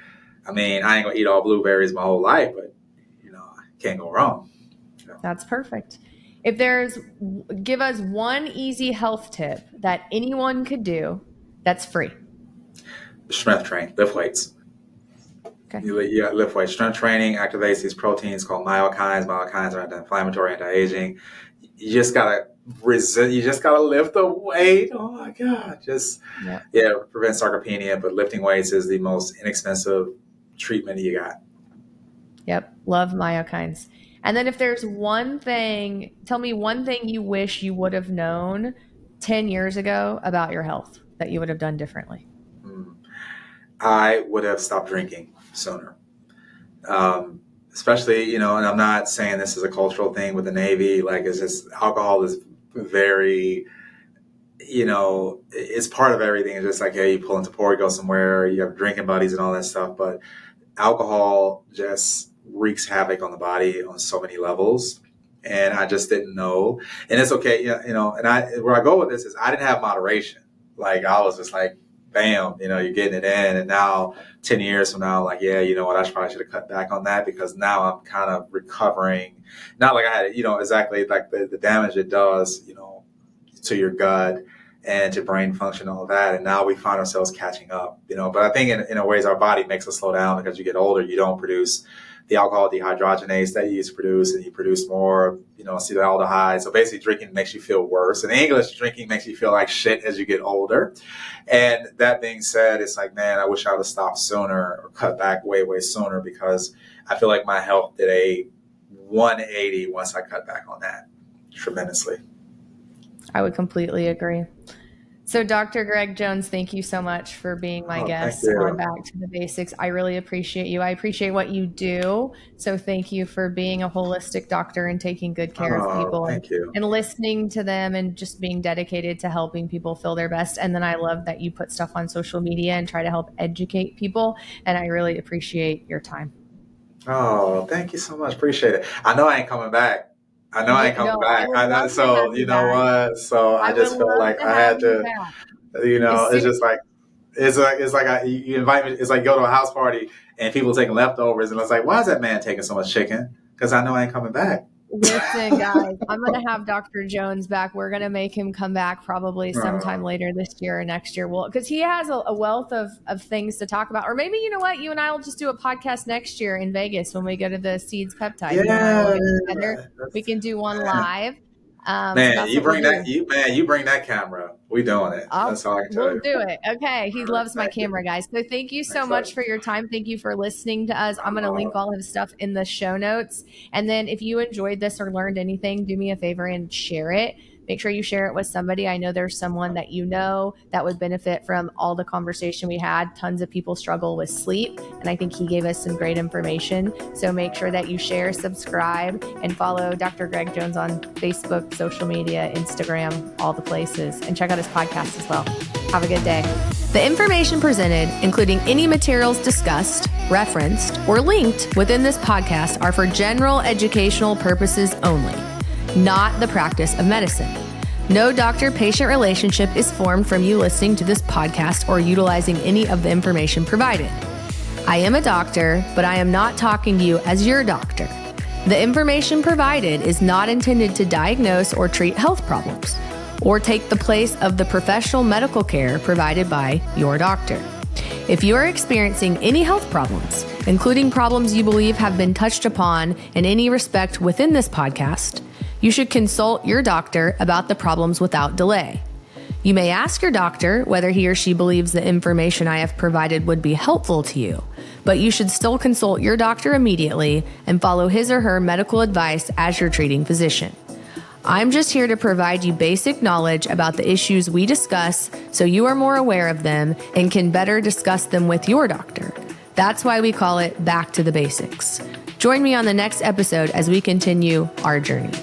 I ain't gonna eat all blueberries my whole life, but I can't go wrong. That's perfect. Give us one easy health tip that anyone could do that's free. Strength train, lift weights. Okay. You lift weights. Strength training activates these proteins called myokines. Myokines are anti-inflammatory, anti-aging. You just gotta resist. You just gotta lift the weight. Oh my God! Prevent sarcopenia. But lifting weights is the most inexpensive treatment you got. Yep, love myokines. And then if there's one thing, tell me one thing you wish you would have known 10 years ago about your health that you would have done differently. I would have stopped drinking sooner. Especially, and I'm not saying this is a cultural thing with the Navy. Like, it's just alcohol is very, it's part of everything. It's just like, hey, you pull into port, go somewhere, you have drinking buddies and all that stuff. But alcohol just wreaks havoc on the body on so many levels. And I just didn't know. And it's okay, and where I go with this is I didn't have moderation. Like, I was just like, bam, you're getting it in. And now 10 years from now, like, yeah, you know what, I probably should have cut back on that because now I'm kind of recovering. Not like I had, exactly like the damage it does, to your gut and to brain function, all that. And now we find ourselves catching up, but I think in a ways our body makes us slow down because you get older, you don't produce the alcohol dehydrogenase that you used to produce, and you produce more, acetaldehyde. So basically drinking makes you feel worse. In English, drinking makes you feel like shit as you get older. And that being said, it's like, man, I wish I would have stopped sooner or cut back way, way sooner because I feel like my health did a 180 once I cut back on that tremendously. I would completely agree. So, Dr. Greg Jones, thank you so much for being my Thank guest on you. Back to the Basics. I really appreciate you. I appreciate what you do. So, thank you for being a holistic doctor and taking good care of people Thank you. and listening to them and just being dedicated to helping people feel their best. And then I love that you put stuff on social media and try to help educate people. And I really appreciate your time. Thank you so much. Appreciate it. I know I ain't coming back. I know I ain't coming back. I would love to So have you you know back. what? So I just would felt love like to I have had you to. back. It's just like you invite me. It's like go to a house party and people taking leftovers, and it's like, why is that man taking so much chicken? Because I know I ain't coming back. Listen, guys, I'm going to have Dr. Jones back. We're going to make him come back probably sometime later this year or next year. Well, because he has a wealth of things to talk about. Or maybe, you know what? You and I will just do a podcast next year in Vegas when we go to the Seeds Peptide. Yeah, you and I will get together. We can do one live. Man, you bring that camera. We doing it. That's all I can tell We'll you. do it. Okay. He loves my camera, guys. So thank you so much for your time. Thank you for listening to us. I'm going to link all his stuff in the show notes. And then if you enjoyed this or learned anything, do me a favor and share it. Make sure you share it with somebody. I know there's someone that you know that would benefit from all the conversation we had. Tons of people struggle with sleep, and I think he gave us some great information. So make sure that you share, subscribe, and follow Dr. Greg Jones on Facebook, social media, Instagram, all the places, and check out his podcast as well. Have a good day. The information presented, including any materials discussed, referenced, or linked within this podcast, are for general educational purposes only, not the practice of medicine. No doctor-patient relationship is formed from you listening to this podcast or utilizing any of the information provided. I am a doctor, but I am not talking to you as your doctor. The information provided is not intended to diagnose or treat health problems or take the place of the professional medical care provided by your doctor. If you are experiencing any health problems, including problems you believe have been touched upon in any respect within this podcast, you should consult your doctor about the problems without delay. You may ask your doctor whether he or she believes the information I have provided would be helpful to you, but you should still consult your doctor immediately and follow his or her medical advice as your treating physician. I'm just here to provide you basic knowledge about the issues we discuss so you are more aware of them and can better discuss them with your doctor. That's why we call it Back to the Basics. Join me on the next episode as we continue our journey.